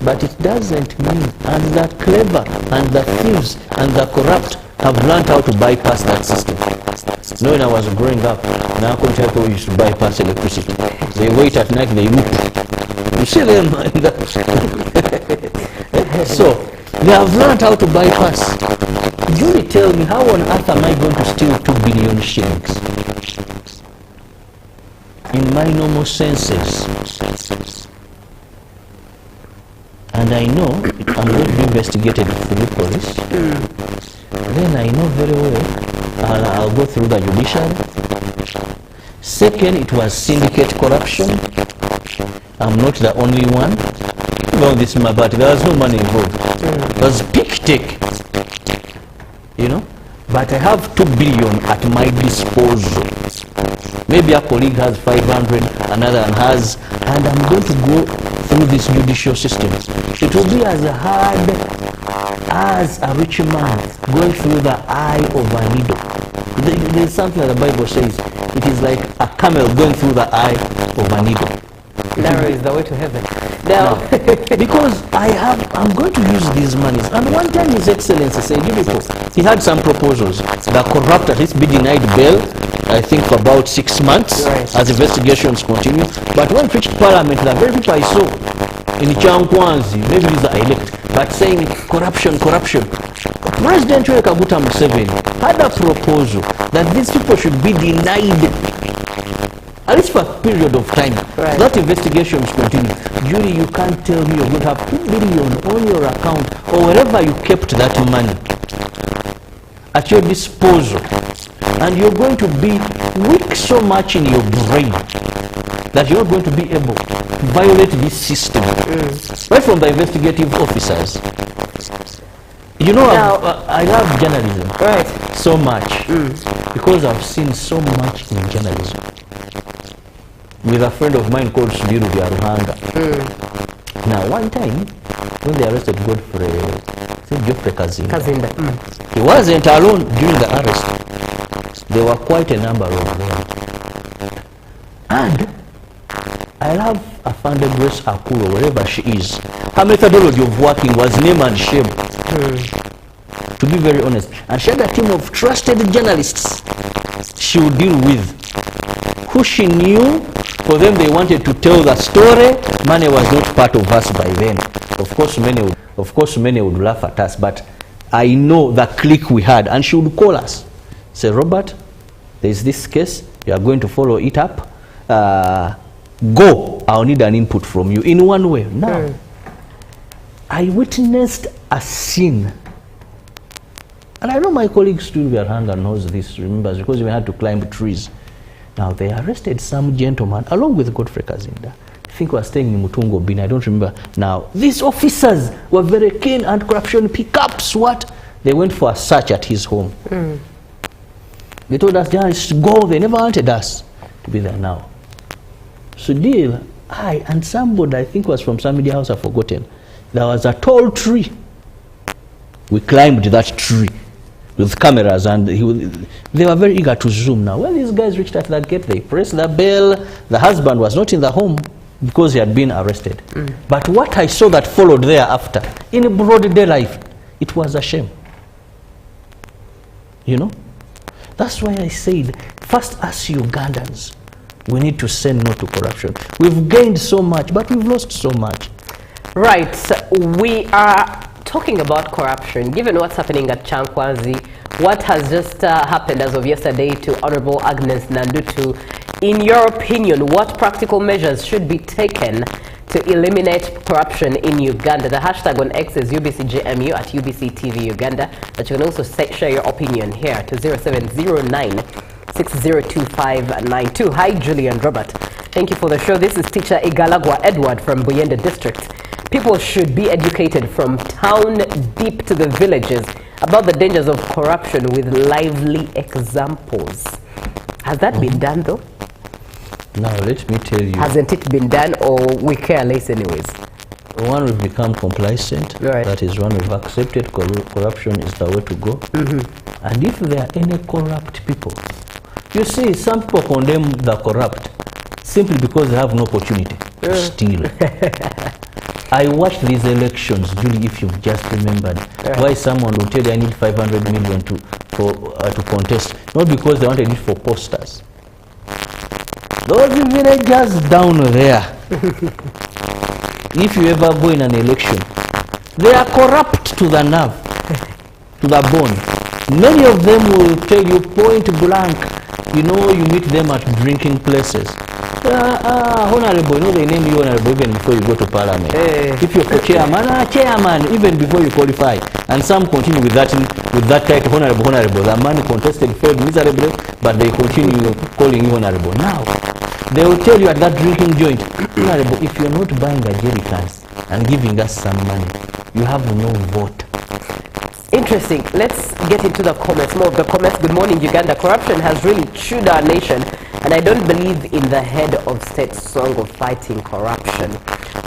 But it doesn't mean, and the clever, and the thieves, and the corrupt have learned how to bypass that system. You know, when I was growing up, now people used to bypass electricity. They wait at night, they look. You see them? So, they have learned how to bypass. Julie, tell me, how on earth am I going to steal 2 billion shillings? In my normal senses. And I know I'm going to be investigated through police. Then I know very well I'll go through the judiciary. Second, it was syndicate corruption. I'm not the only one. No, this is my but there was no money involved. It was big take. You know? But I have 2 billion at my disposal. Maybe a colleague has 500, another one has, and I'm going to go through this judicial system. It will be as hard as a rich man going through the eye of a needle. There's something that the Bible says. It is like a camel going through the eye of a needle. Narrow is the way to heaven. Now, because I'm going to use these monies. And one time His Excellency said, he had some proposals. The corrupt at least be denied bail, I think for about 6 months, right, as investigations continue. But when preached Parliament, the very people I saw in Chankwanzi, maybe these are elect, but saying corruption, corruption. President Kaguta Museveni had a proposal that these people should be denied at least for a period of time. Right. That investigations continue. Julie, you can't tell me you're going to have 2 billion on your account or wherever you kept that money at your disposal, and you're going to be weak so much in your brain that you're not going to be able to violate this system, right from the investigative officers. You know, I love journalism, right, so much, because I've seen so much in journalism. With a friend of mine called Subiru Ruhanga. Now, one time, when they arrested Godfrey Kazinda, he wasn't alone during the arrest. There were quite a number of them. And I love Afande Grace Akuro, wherever she is. Her methodology of working was name and shame. To be very honest. And she had a team of trusted journalists she would deal with, who she knew. For them, they wanted to tell the story. Money was not part of us by then. Of course, many would laugh at us, but I know the clique we had, and she would call us, say, Robert, there is this case, you are going to follow it up. Go, I'll need an input from you in one way. Now, I witnessed a scene, and I know my colleague Stuart Hanga knows this, remembers, because we had to climb trees. Now, they arrested some gentleman along with Godfrey Kazinda. I think we were staying in Mutungo Bin, I don't remember. Now, these officers were very keen on corruption pickups. What? They went for a search at his home. They told us, journalists, to go. They never wanted us to be there now. So, deal, I and somebody, I think was from some media house, I've forgotten. There was a tall tree. We climbed that tree with cameras, and they were very eager to zoom. Now, when these guys reached at that gate, they pressed the bell. The husband was not in the home because he had been arrested. But what I saw that followed thereafter, in broad daylight, it was a shame. You know? That's why I said, first as Ugandans, we need to say no to corruption. We've gained so much, but we've lost so much. Right. So we are talking about corruption. Given what's happening at Chankwanzi, what has just happened as of yesterday to Honorable Agnes Nandutu, in your opinion, what practical measures should be taken to eliminate corruption in Uganda? The hashtag on X is UBCJMU at UBCTV Uganda, but you can also share your opinion here to 0709 602592. Hi, Julie and Robert. Thank you for the show. This is teacher Igalagwa Edward from Buyende District. People should be educated from town deep to the villages about the dangers of corruption with lively examples. Has that been done though? Now let me tell you. Hasn't it been done, or we care less anyways? One, we've become complacent. Right. That is one, we've accepted corruption is the way to go. And if there are any corrupt people, you see, some people condemn the corrupt simply because they have no opportunity to steal. I watched these elections, Julie, if you've just remembered, why someone will tell you I need 500 million to to contest, not because they wanted it for posters. Those villagers down there, if you ever go in an election, they are corrupt to the nerve, to the bone. Many of them will tell you point blank, you know, you meet them at drinking places. Honorable, you know they name you honorable even before you go to parliament. If you're for chairman, chairman, even before you qualify. And some continue with that title, honorable, honorable. The man contested failed miserably, but they continue calling you honorable. Now, they will tell you at that drinking joint, honorable, if you're not buying a jerry cans and giving us some money, you have no vote. Interesting. Let's get into the comments, more of the comments. Good morning, Uganda. Corruption has really chewed our nation, and I don't believe in the head of state song of fighting corruption.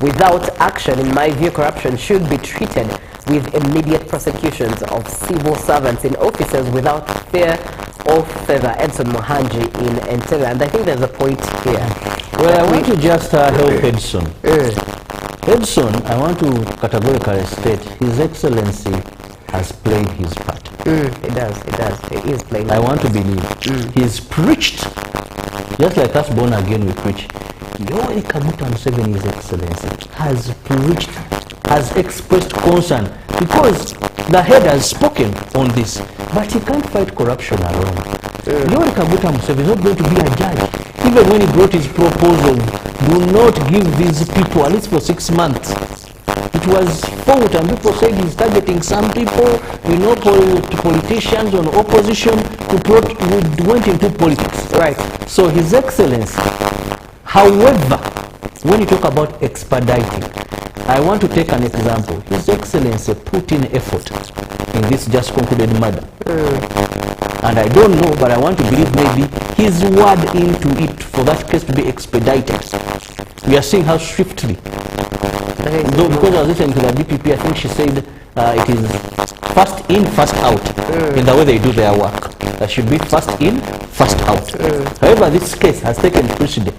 Without action, in my view, corruption should be treated with immediate prosecutions of civil servants in offices without fear or favor. Edson Mohanji in Entebbe, and I think there's a point here. Well, I want to just help Edson. Edson, I want to categorically state His Excellency has played his part. He does. He is playing. I want to believe. He's preached, just like us born again we preach. Yoweri Kaguta Museveni, His Excellency, has preached, has expressed concern, because the head has spoken on this, but he can't fight corruption alone. Yoweri Kaguta Museveni is not going to be a judge. Even when he brought his proposal, do not give these people, at least for 6 months. It was fought, and people said he's targeting some people, you know, politicians on opposition who went into politics. Right. So His Excellency, however, when you talk about expediting, I want to take an example. His Excellency put in effort in this just concluded murder. And I don't know, but I want to believe maybe his word into it for that case to be expedited. We are seeing how swiftly. Though, because I was listening to the DPP, I think she said it is first in, first out in the way they do their work. That should be first in, first out. However, this case has taken precedent,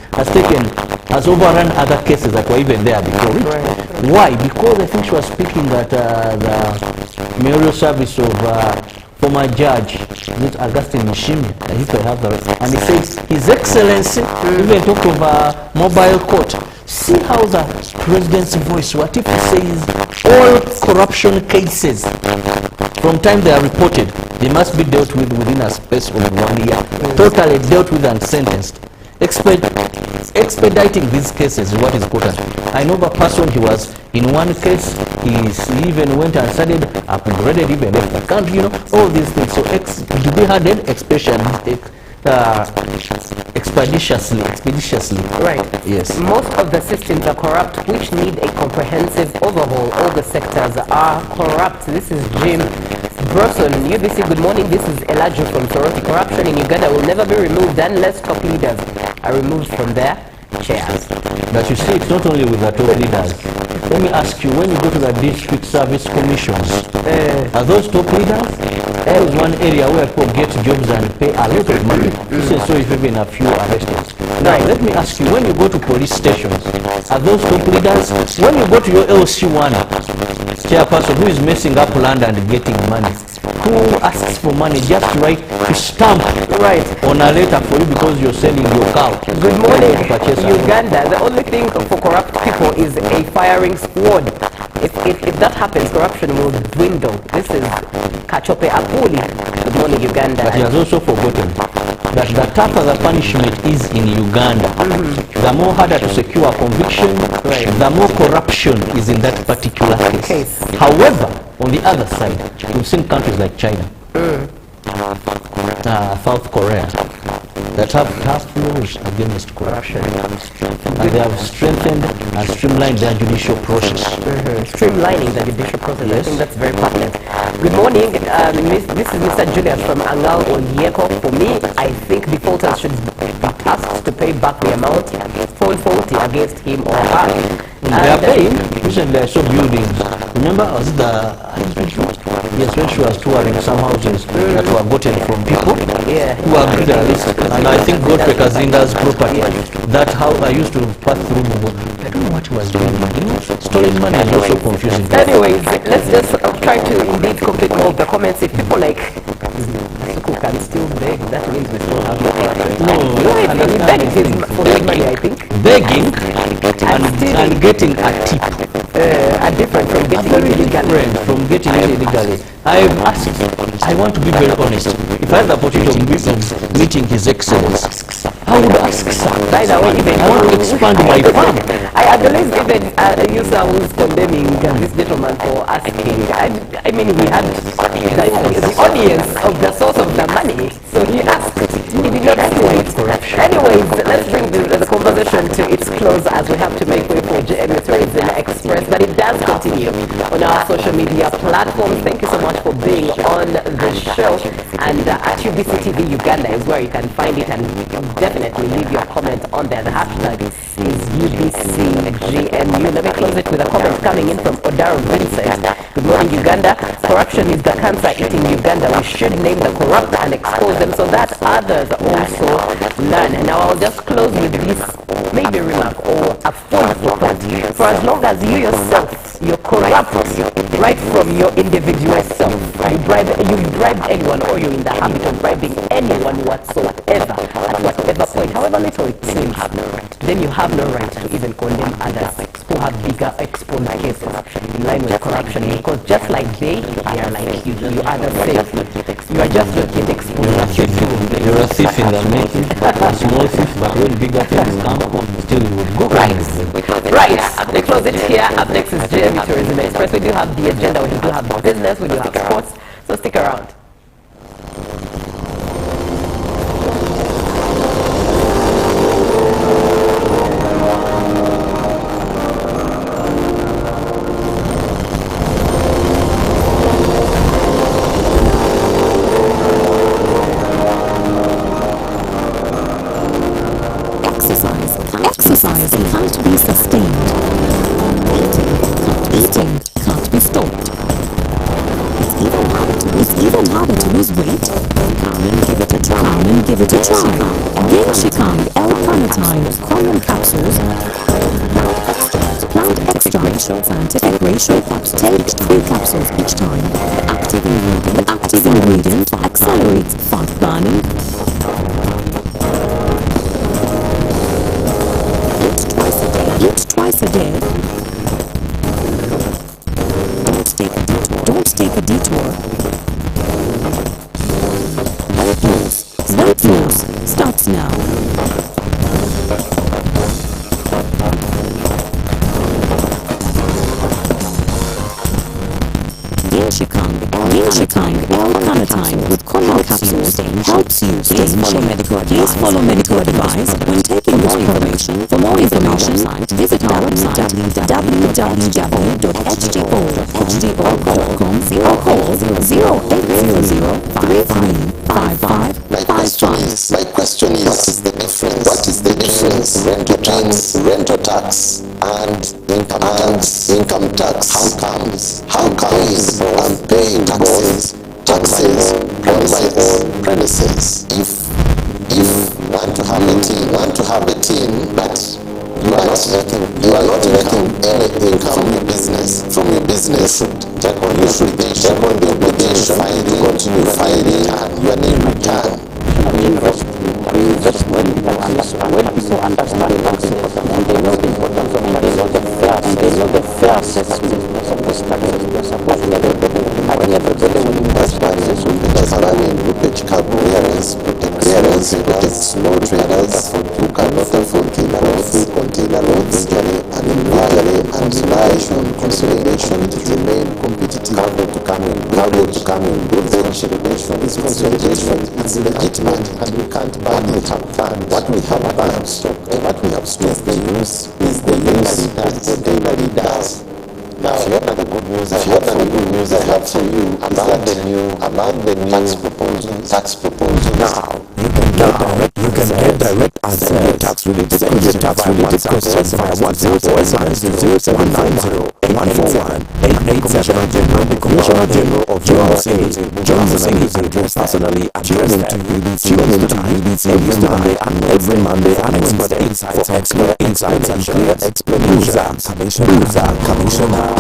has overrun other cases that were even there before it. Right. Why? Because I think she was speaking at the mayoral service of former judge, Augustine Nishimi, and he says, His Excellency, even talk of mobile court. See how the president's voice, what if he says all corruption cases, from time they are reported, they must be dealt with within a space of 1 year, totally dealt with and sentenced. Expediting these cases is what is important. I know the person, he was in one case, he even went and studied, upgraded, even left the country, you know, all these things. So to be handled expeditiously. Right. Yes. Most of the systems are corrupt, which need a comprehensive overhaul. All the sectors are corrupt. This is Jim Brosson, UBC. Good morning. This is Elijah from Soroti. Corruption in Uganda will never be removed unless top leaders are removed from their chairs. But you see, it's not only with the top leaders. Let me ask you, when you go to the district service commissions, are those top leaders? There is one area where people get jobs and pay a lot of money. This is so if even a few arrested. Now, let me ask you, when you go to police stations, are those top leaders? When you go to your LC1 chairperson who is messing up land and getting money, who asks for money just right to stamp on a letter for you because you're selling your cow? Good morning, Uganda. The only thing for corrupt people is a firing squad. If that happens, corruption will dwindle. This is Kachope Akuli. Good morning, Uganda. But he has also forgotten that the tougher the punishment is in Uganda, the more harder to secure conviction, the more corruption is in that particular case. However, on the other side, we've seen countries like China, South Korea, that have tough laws against corruption. And they have strengthened and streamlined their judicial process. Streamlining the judicial process, yes. I think that's very pertinent. Good morning, this is Mr. Julius from Angal Onyeko. For me, I think defaulters should be tasked to pay back the amount fall faulty against him or her. They are paying. Recently I saw buildings. Remember, was it yes, when she was touring some houses that were gotten from people who are good at this. And I think Godfrey Kazinda's property, that how I used to pass through. I don't know what he was doing. You know, stolen money is also confusing. Anyways, let's just try to indeed complete more of the comments. If people like Who can still beg? That means we still have the right. No, You beg it is for good money, I think. begging stealing. and getting a tip Are different from getting very it illegally. different from getting it illegally. I've asked, I want to be very honest. If I had the opportunity of meeting His Excellency, I would ask, sir, By the way, even I want to expand my farm. I believe even you sir was condemning this gentleman for asking. I mean, he had the audience of the source of the money, so he asked. He did not do it. Anyways, let's bring the conversation to its close as we have to make way for JMU Tourism Express. But it does continue on our social media platforms. Thank you so much for being on the show. And at UBC TV Uganda is where you can find it, and definitely leave your comment on there. The hashtag is UBCGMU. Let me close it with a comment coming in from Odaro Vincent. Good morning, Uganda. Corruption is the cancer eating Uganda. We should name the corrupt and expose them so that others also learn. Now I'll just close with this maybe remark or a food for thought. For as long as you yourself, you're corrupt right from your individual self, you bribe anyone, or you're in the habit of bribing anyone whatsoever at whatever point, however little it seems, then you have no right to even condemn others who have bigger exposed cases in line with corruption, because just like they are like you are the same. You are just looking exposed. You're a thief in the making, a small thief, but when bigger things come, still you would go. Right. They close it here. Up next is JMU Tourism Express. We do have the agenda, we do have business, we do have sports, so stick around. Exercise can't be sustained. Eating can't be stopped. It's even harder to lose weight. Come and give it a try. Gain Shikang L-carnitine colon capsules. Plant extract, scientific ratio capsules. Take 3 capsules each time. Active ingredient accelerates fat burning. Eat twice a day. Don't take a detour. Weight loss starts now. Shikang L-carnitine with colon capsules helps you stay in shape. Please follow medical advice when taking this information. For more information, visit our website www.hgo.com or call 0800 5355. My question is, what is the difference? What is the difference between rental tax and income tax? How comes I'm paying taxes on my own premises? If want to have a team, but you are not making any income from your business. You should take on the obligation to continue filing your name return. When people understand what's important, and they know the importance of money, they know the fair assessment of the taxes they are supposed to pay. And everybody will invest taxes with the money, protect cargo clearance, protect small traders who cannot afford container loads, and consolidation to remain competitive. Cargo to come in, consolidation is consolidation. It's legitimate, and we can't ban it. What we have banned, what we have stopped the use is the container leaders. Now, the good news I have for you about the new tax proposal. Now, you can get direct answer to your tax-related questions via WhatsApp or SMS to 0790-141-887. The Commissioner General of John Musengi is addressed personally at tune into UBC every Monday and expert insights and clear explanations. Commissioner.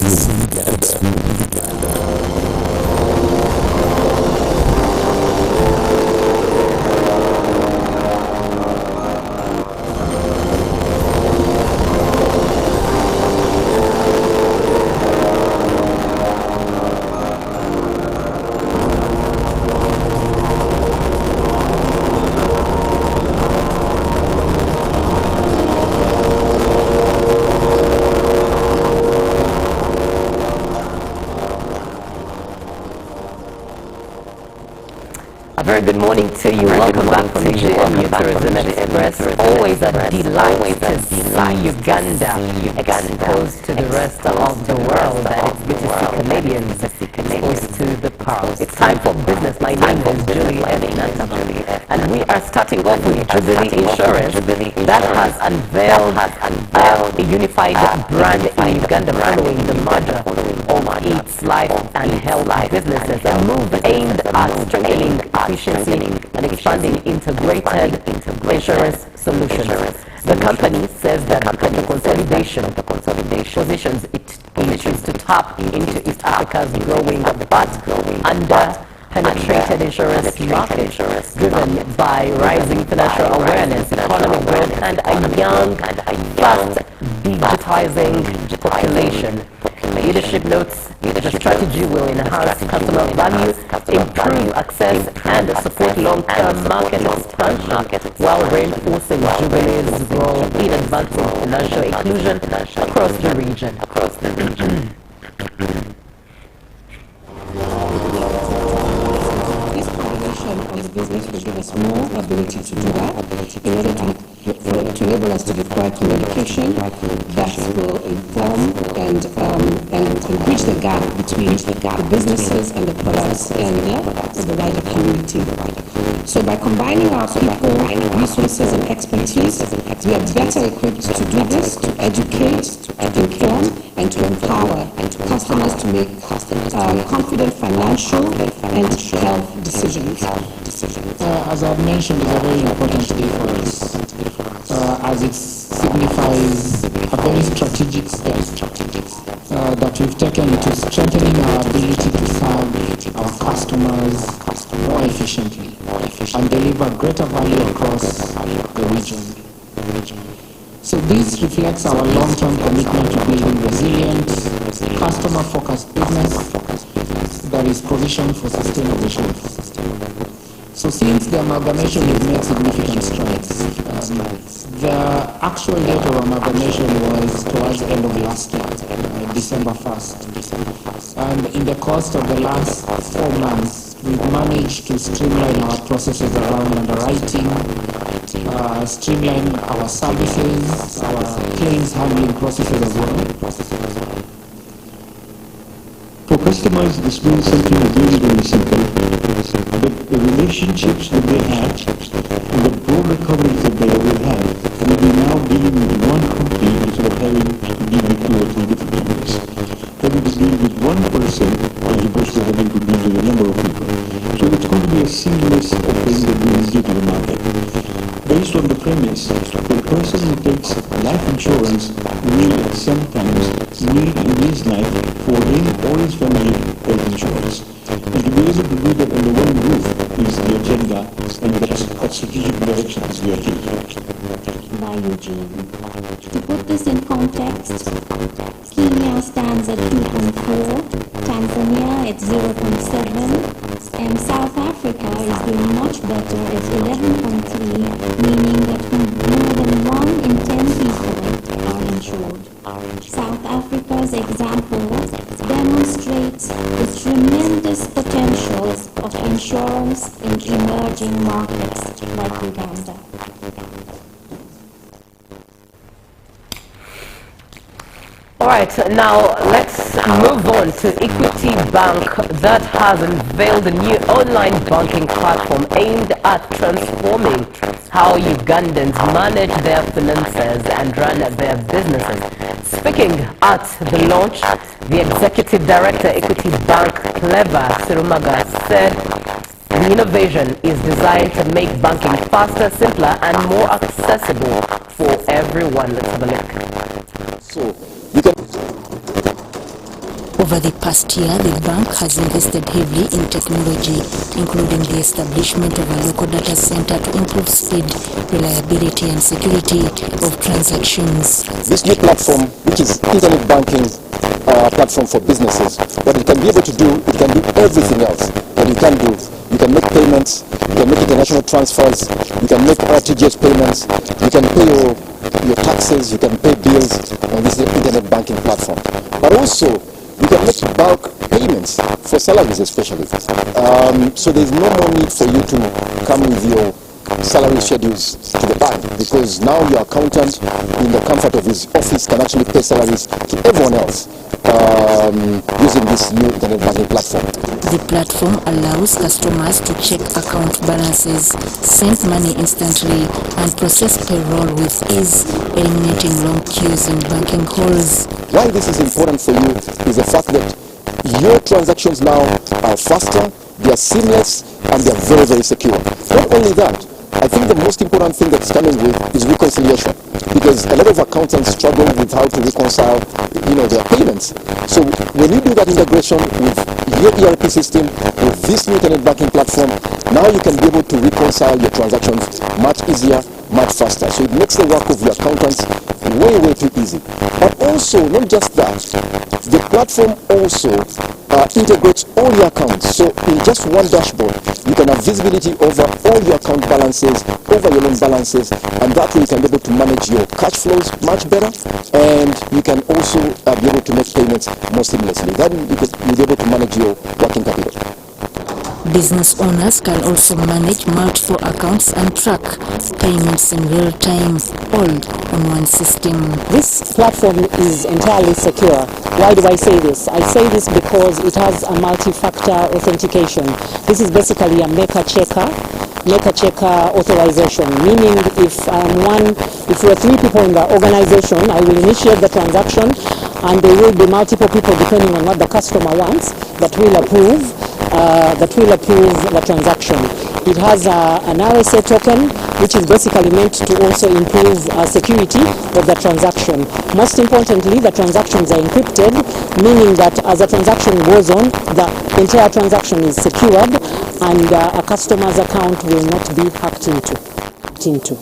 A very good morning to you. Welcome back from GMU Tourism Express. Always a delight to see Uganda exposed to the rest of the world. And it's good to see Canadians exposed to the pearls. It's time for business. My name is Julie Nanta. And we are starting off with Jubilee Insurance that has unveiled a unified brand in Uganda following the merger of its life and health businesses. A move aimed at strengthening efficiency and expanding integrated insurance solutions. The company says that the consolidation positions it to tap into East Africa's growing but under-penetrated insurance market, driven by rising financial awareness, economic growth, and a young, fast digitizing population. Leadership notes the strategy will enhance customer value, improve access, and support long-term market expansion while reinforcing Jubilee's role in advancing financial inclusion across the region. This combination of the business will give us more ability to do that in order to enable us to deploy communication that will inform and bridge the gap between the businesses and the products and the wider community. So by combining our people, resources and expertise, we are better equipped to do this, to educate, to inform and to empower customers to make confident financial and health decisions. As I've mentioned, it's a very important day for us, as it signifies a very strategic step that we've taken into strengthening our ability to serve our customers more efficiently and deliver greater value across the region. So this reflects our long-term commitment to building resilient, customer-focused business that is positioned for sustainable growth. So since the amalgamation, we've made significant strides. The actual date of amalgamation was towards the end of last year, December 1st. And in the course of the last 4 months, we've managed to streamline our processes around underwriting, streamline our services, our claims handling processes as well. For customers, this means something really, really simple. The relationships that they have and the broader coverage that they will have will be now dealing with one company instead of having to deal with 2 or 3 different companies. Having to deal with one person as opposed to having to deal with a number of people. So it's going to be a seamless thing that we will give to the market. Based on the premise that the person who takes life insurance will sometimes need in his life for him or his family health insurance. And to be able to do that under one roof is the agenda, and that strategic direction is the agenda. By Eugene. To put this in context, Kenya stands at 2.4, Tanzania at 0.7, and South Africa is doing much better at 11.3, meaning that more than 1 in 10 people are insured. South Africa's example demonstrates the tremendous potential of insurance in emerging markets like Uganda. Alright, now let's move on to Equity Bank that has unveiled a new online banking platform aimed at transforming how Ugandans manage their finances and run their businesses. Speaking at the launch, the Executive Director, Equity Bank, Clever Sirumaga, said the innovation is designed to make banking faster, simpler, and more accessible for everyone. Let's have a look. So, you can Over the past year, the bank has invested heavily in technology, including the establishment of a local data center to improve speed, reliability and security of transactions. This new platform, which is internet banking platform for businesses, what it can be able to do, it can do everything else that you can do. You can make payments, you can make international transfers, you can make RTGS payments, you can pay your taxes, you can pay bills on this internet banking platform. But also, you can make bulk payments for salaries especially. So there's no more need for you to come with your salary schedules to the bank, because now your accountant in the comfort of his office can actually pay salaries to everyone else using this new internet banking platform. The platform allows customers to check account balances, send money instantly, and process payroll with ease, eliminating long queues in banking halls. Why this is important for you is the fact that your transactions now are faster, they are seamless, and they are very, very secure. Not only that, I think the most important thing that's coming with is reconciliation, because a lot of accountants struggle with how to reconcile, their payments. So when you do that integration with your ERP system, with this new internet banking platform, now you can be able to reconcile your transactions much easier, much faster. So it makes the work of your accountants way, way too easy. But also, not just that, the platform also integrates all your accounts. So in just one dashboard, you can have visibility over all your account balances, over your loan balances, and that way you can be able to manage your cash flows much better, and you can also be able to make payments more seamlessly. Then you'll be able to manage your working capital. Business owners can also manage multiple accounts and track payments in real time, all on one system. This platform is entirely secure. Why do I say this? I say this because it has a multi-factor authentication. This is basically a maker-checker authorization, meaning if there are 3 people in the organization, I will initiate the transaction, and there will be multiple people depending on what the customer wants that will approve the transaction. It has an RSA token, which is basically meant to also improve security of the transaction. Most importantly, the transactions are encrypted, meaning that as a transaction goes on, the entire transaction is secured, and a customer's account will not be hacked into.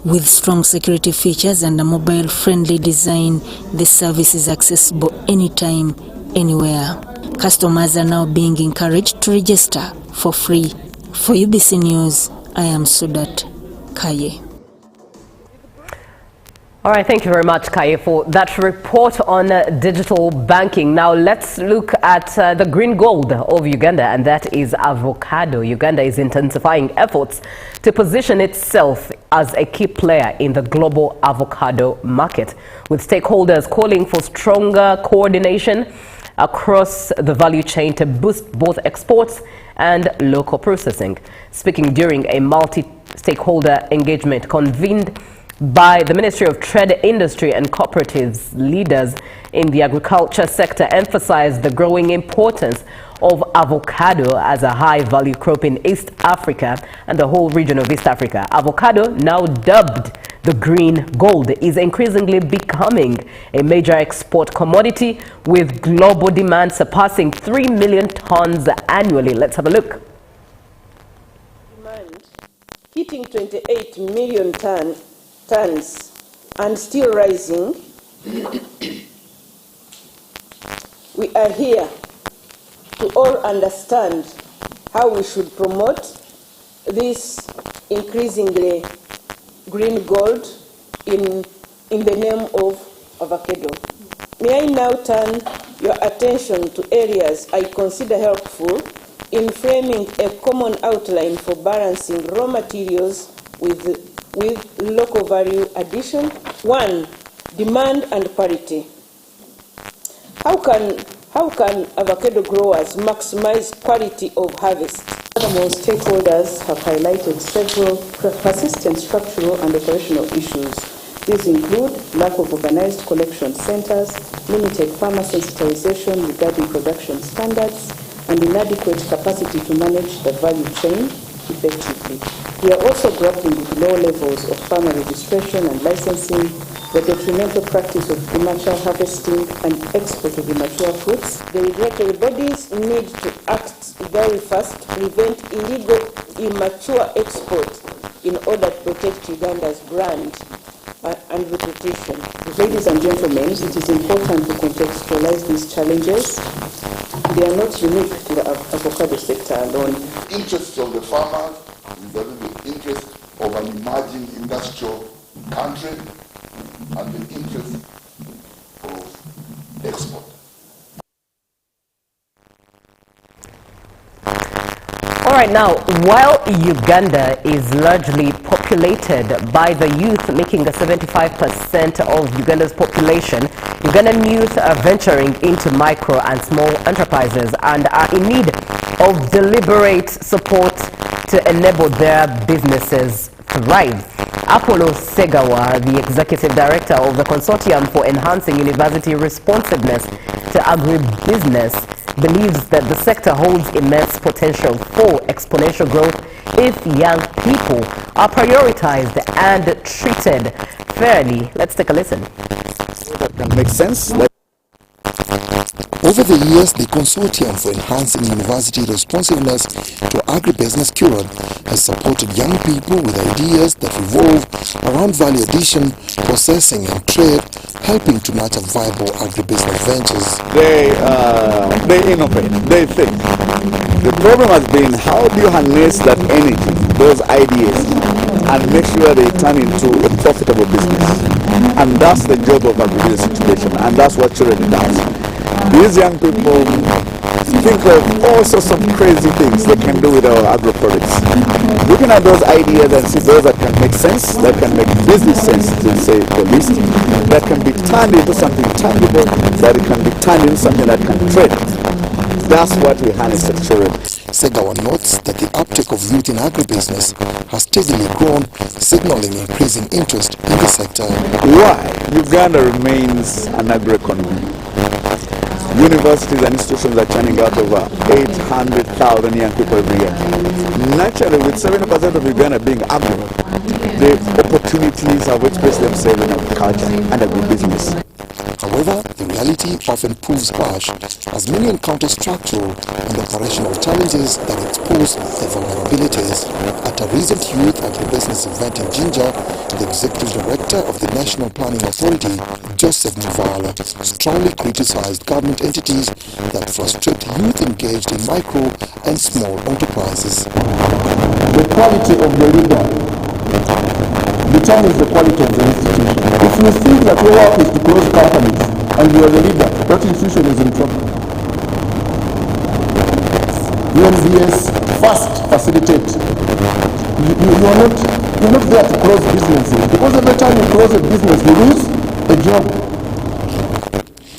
With strong security features and a mobile-friendly design, the service is accessible anytime, anywhere. Customers are now being encouraged to register for free. For UBC News, I am Sudat Kaye. All right, thank you very much, Kaye, for that report on digital banking. Now let's look at the green gold of Uganda, and that is avocado. Uganda is intensifying efforts to position itself as a key player in the global avocado market, with stakeholders calling for stronger coordination across the value chain to boost both exports and local processing. Speaking during a multi-stakeholder engagement convened by the Ministry of Trade, Industry and Cooperatives, leaders in the agriculture sector emphasized the growing importance of avocado as a high-value crop in East Africa and the whole region of East Africa. Avocado, now dubbed the green gold, is increasingly becoming a major export commodity, with global demand surpassing 3 million tons annually. Let's have a look. Demand hitting 28 million tons and still rising. We are here to all understand how we should promote this increasingly green gold in the name of avocado. May I now turn your attention to areas I consider helpful in framing a common outline for balancing raw materials with local value addition. 1. Demand and parity. How can avocado growers maximize quality of harvest? Furthermore, stakeholders have highlighted several persistent structural and operational issues. These include lack of organized collection centers, limited farmer sensitization regarding production standards, and inadequate capacity to manage the value chain effectively. We are also grappling with low levels of farmer registration and licensing, the detrimental practice of immature harvesting and export of immature fruits. The regulatory bodies need to act very fast to prevent illegal immature export in order to protect Uganda's brand and reputation. Ladies and gentlemen, it is important to contextualize these challenges. They are not unique to the avocado sector alone. The interests of the farmers is the interest of an emerging industrial country and the interest of export. All right, now, while Uganda is largely populated by the youth, making 75% of Uganda's population, Ugandan youth are venturing into micro and small enterprises and are in need of deliberate support to enable their businesses thrive. Apollo Segawa, the executive director of the Consortium for Enhancing University Responsiveness to Agribusiness, believes that the sector holds immense potential for exponential growth if young people are prioritized and treated fairly. Let's take a listen. That makes sense. Over the years, the Consortium for Enhancing University Responsiveness to Agribusiness has supported young people with ideas that revolve around value addition, processing and trade, helping to nurture viable agribusiness ventures. They innovate, they think. The problem has been, how do you harness that energy, those ideas, and make sure they turn into a profitable business? And that's the job of agribusiness incubation, and that's what children does. These young people think of all sorts of crazy things they can do with our agro products. Looking at those ideas and see those that can make sense, that can make business sense, to say the least, that can be turned into something tangible, that it can be turned into something that can trade. That's what we harness at children. Segawa notes that the uptake of youth in agribusiness has steadily grown, signaling increasing interest in the sector. Why? Uganda remains an agroeconomy. Universities and institutions are churning out over 800,000 young people every year. Naturally, with 70% of Uganda being agro, the opportunities have expressed themselves in agriculture and agribusiness. However, the reality often proves harsh as many encounter structural and operational challenges that expose their vulnerabilities. At a recent youth agribusiness event in Jinja, the executive director of the National Planning Authority, Joseph Muvala, strongly criticized government entities that frustrate youth engaged in micro and small enterprises. The quality of the leader determines the quality of the institution. If you think that your work is to close companies and you are the leader, that institution is in trouble. The NBS first facilitate. You're not there to close businesses, because every time you close a business, you lose a job.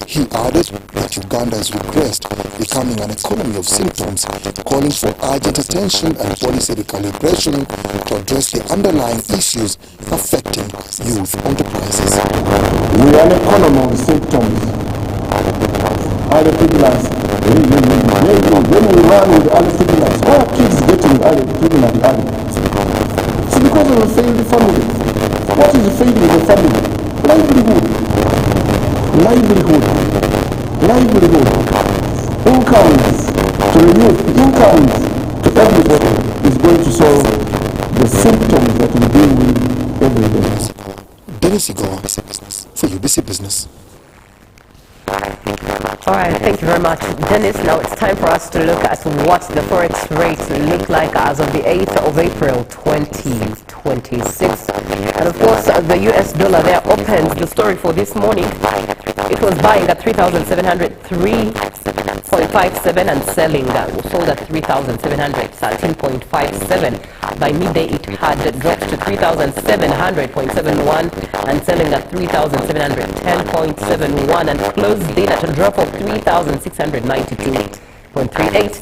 He added that Uganda has regressed, becoming an economy of symptoms, calling for urgent attention and policy recalibration to address the underlying issues affecting youth enterprises. We are an economy of symptoms. Early pregnancy. When we run with early pregnancy, why are kids getting early pregnancy early? It's because of a failed family. What is failing the family? Livelihood. Incomes to the youth, incomes to everybody is going to solve the symptoms that we deal with every day. Dennis Igor for UBC Business. All right, thank you very much, Dennis. Now it's time for us to look at what the forex rates look like as of the 8th of April 2026. And of course, the US dollar there opens the story for this morning. It was buying at 3,703.57 and selling, sold at 3,713.57. By midday, it had dropped to 3,700.71 and selling at 3,710.71 and closed in at a drop of 3,692.38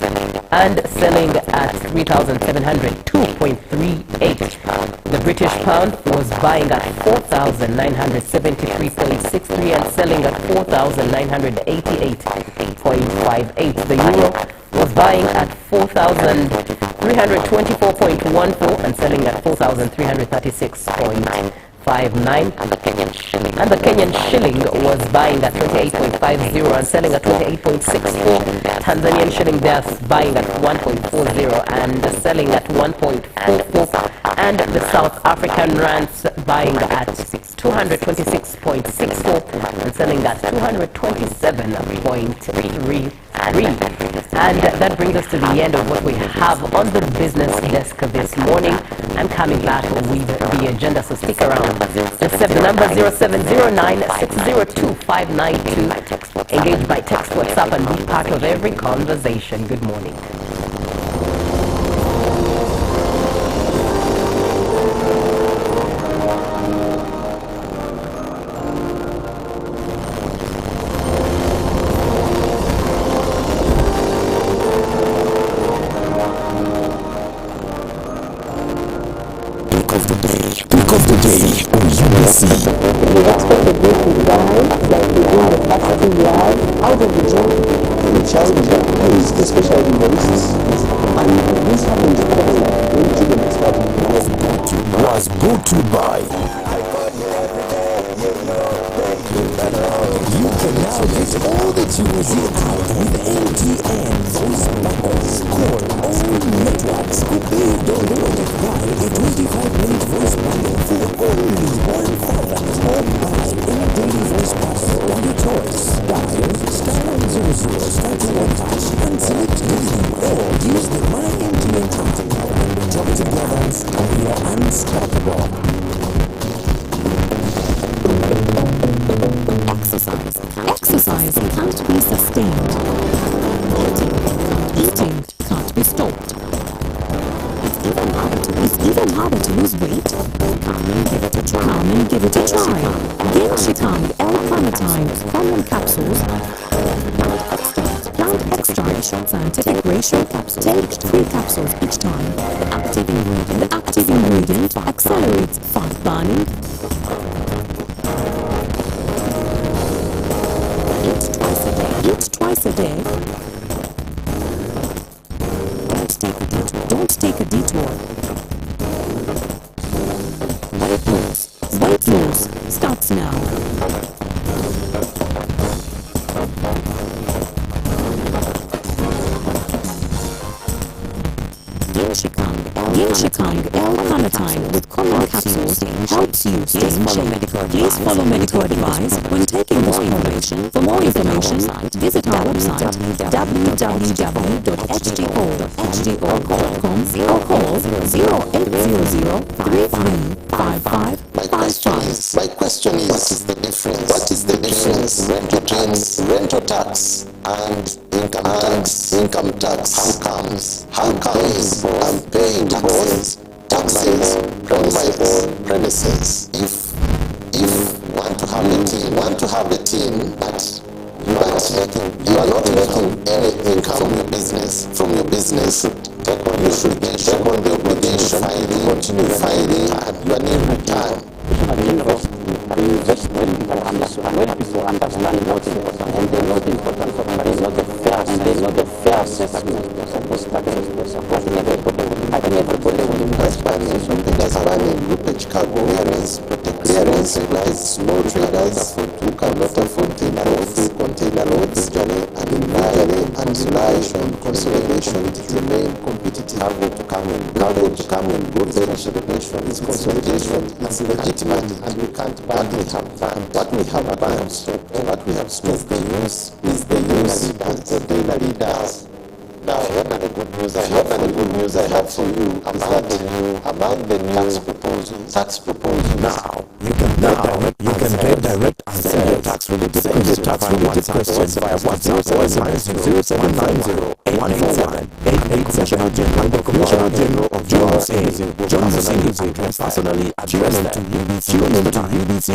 and selling at 3,702.38. The British pound was buying at 4,973.63 and selling at 4,988.58. The euro was buying at 4,324.14 and selling at 4,336.58. 28.59, and the Kenyan shilling was buying at 28.50 and selling at 28.64. Tanzanian shilling there buying at 1.40 and selling at 1.44, and the South African rands buying at 226.64 and selling at 227.33. And that brings us to the end of what we have on the business desk this morning. I'm coming back with the agenda, so stick around. Just set the number 0709-602-592. Engage by text, WhatsApp, and be part of every conversation. Good morning. Pick of the day on UBC. We expect the group to rise like within the past 2 years out of the job. The challenge is especially in the risks. And this happens often when children start. Was brought to you by. You can now get all that you will see out with MTN voice bundles. Call all networks. Could be downloaded by a 25-minute voice bundle for only 1,000 or buy any daily voice bundle on your choice. Dial *100 *21# and select daily or use the My MTN app and drop together and you're unstoppable. Exercise can't be sustained. Eating can't be stopped. It's even harder to lose weight. Come and give it a try. Get Shikang L-carnitine common capsules. Plant extract, scientific ratio capsules. Take 3 capsules each time. The active ingredient accelerates fat burning. Eat twice a day. Don't take a detour. Weight loss starts now. Ginshikang L-carnitine with common capsules helps you stay in shape. Please follow medical advice when taking this information. For more information, visit our website www.hdo.com or call 0800-335555. My question is, what is the difference? What is the difference between rental tax and income tax? How comes I'm paying taxes on my own premises? If you want to have a team, but you are not making any income from your business. You should take on the obligation to continue filing your name return. Investment people understand what's important and they're not important for money, not the fair assessment. They're supposed to everybody will invest money. There's money in group Chicago clearance requires small traders who cannot afford full container loads and installation consolidation to remain competitive. Cargo to come and go. Consolidation is legitimate and we can't ban it. What we have banned, what we have stopped is the use of container leaders. Now, what are the good news I have for you about the new tax proposal. Now, you can get direct answer your tax-related questions via WhatsApp or SMS 0790-841-887. The Commissioner General of John Musingi will personally address them. Tune into UBC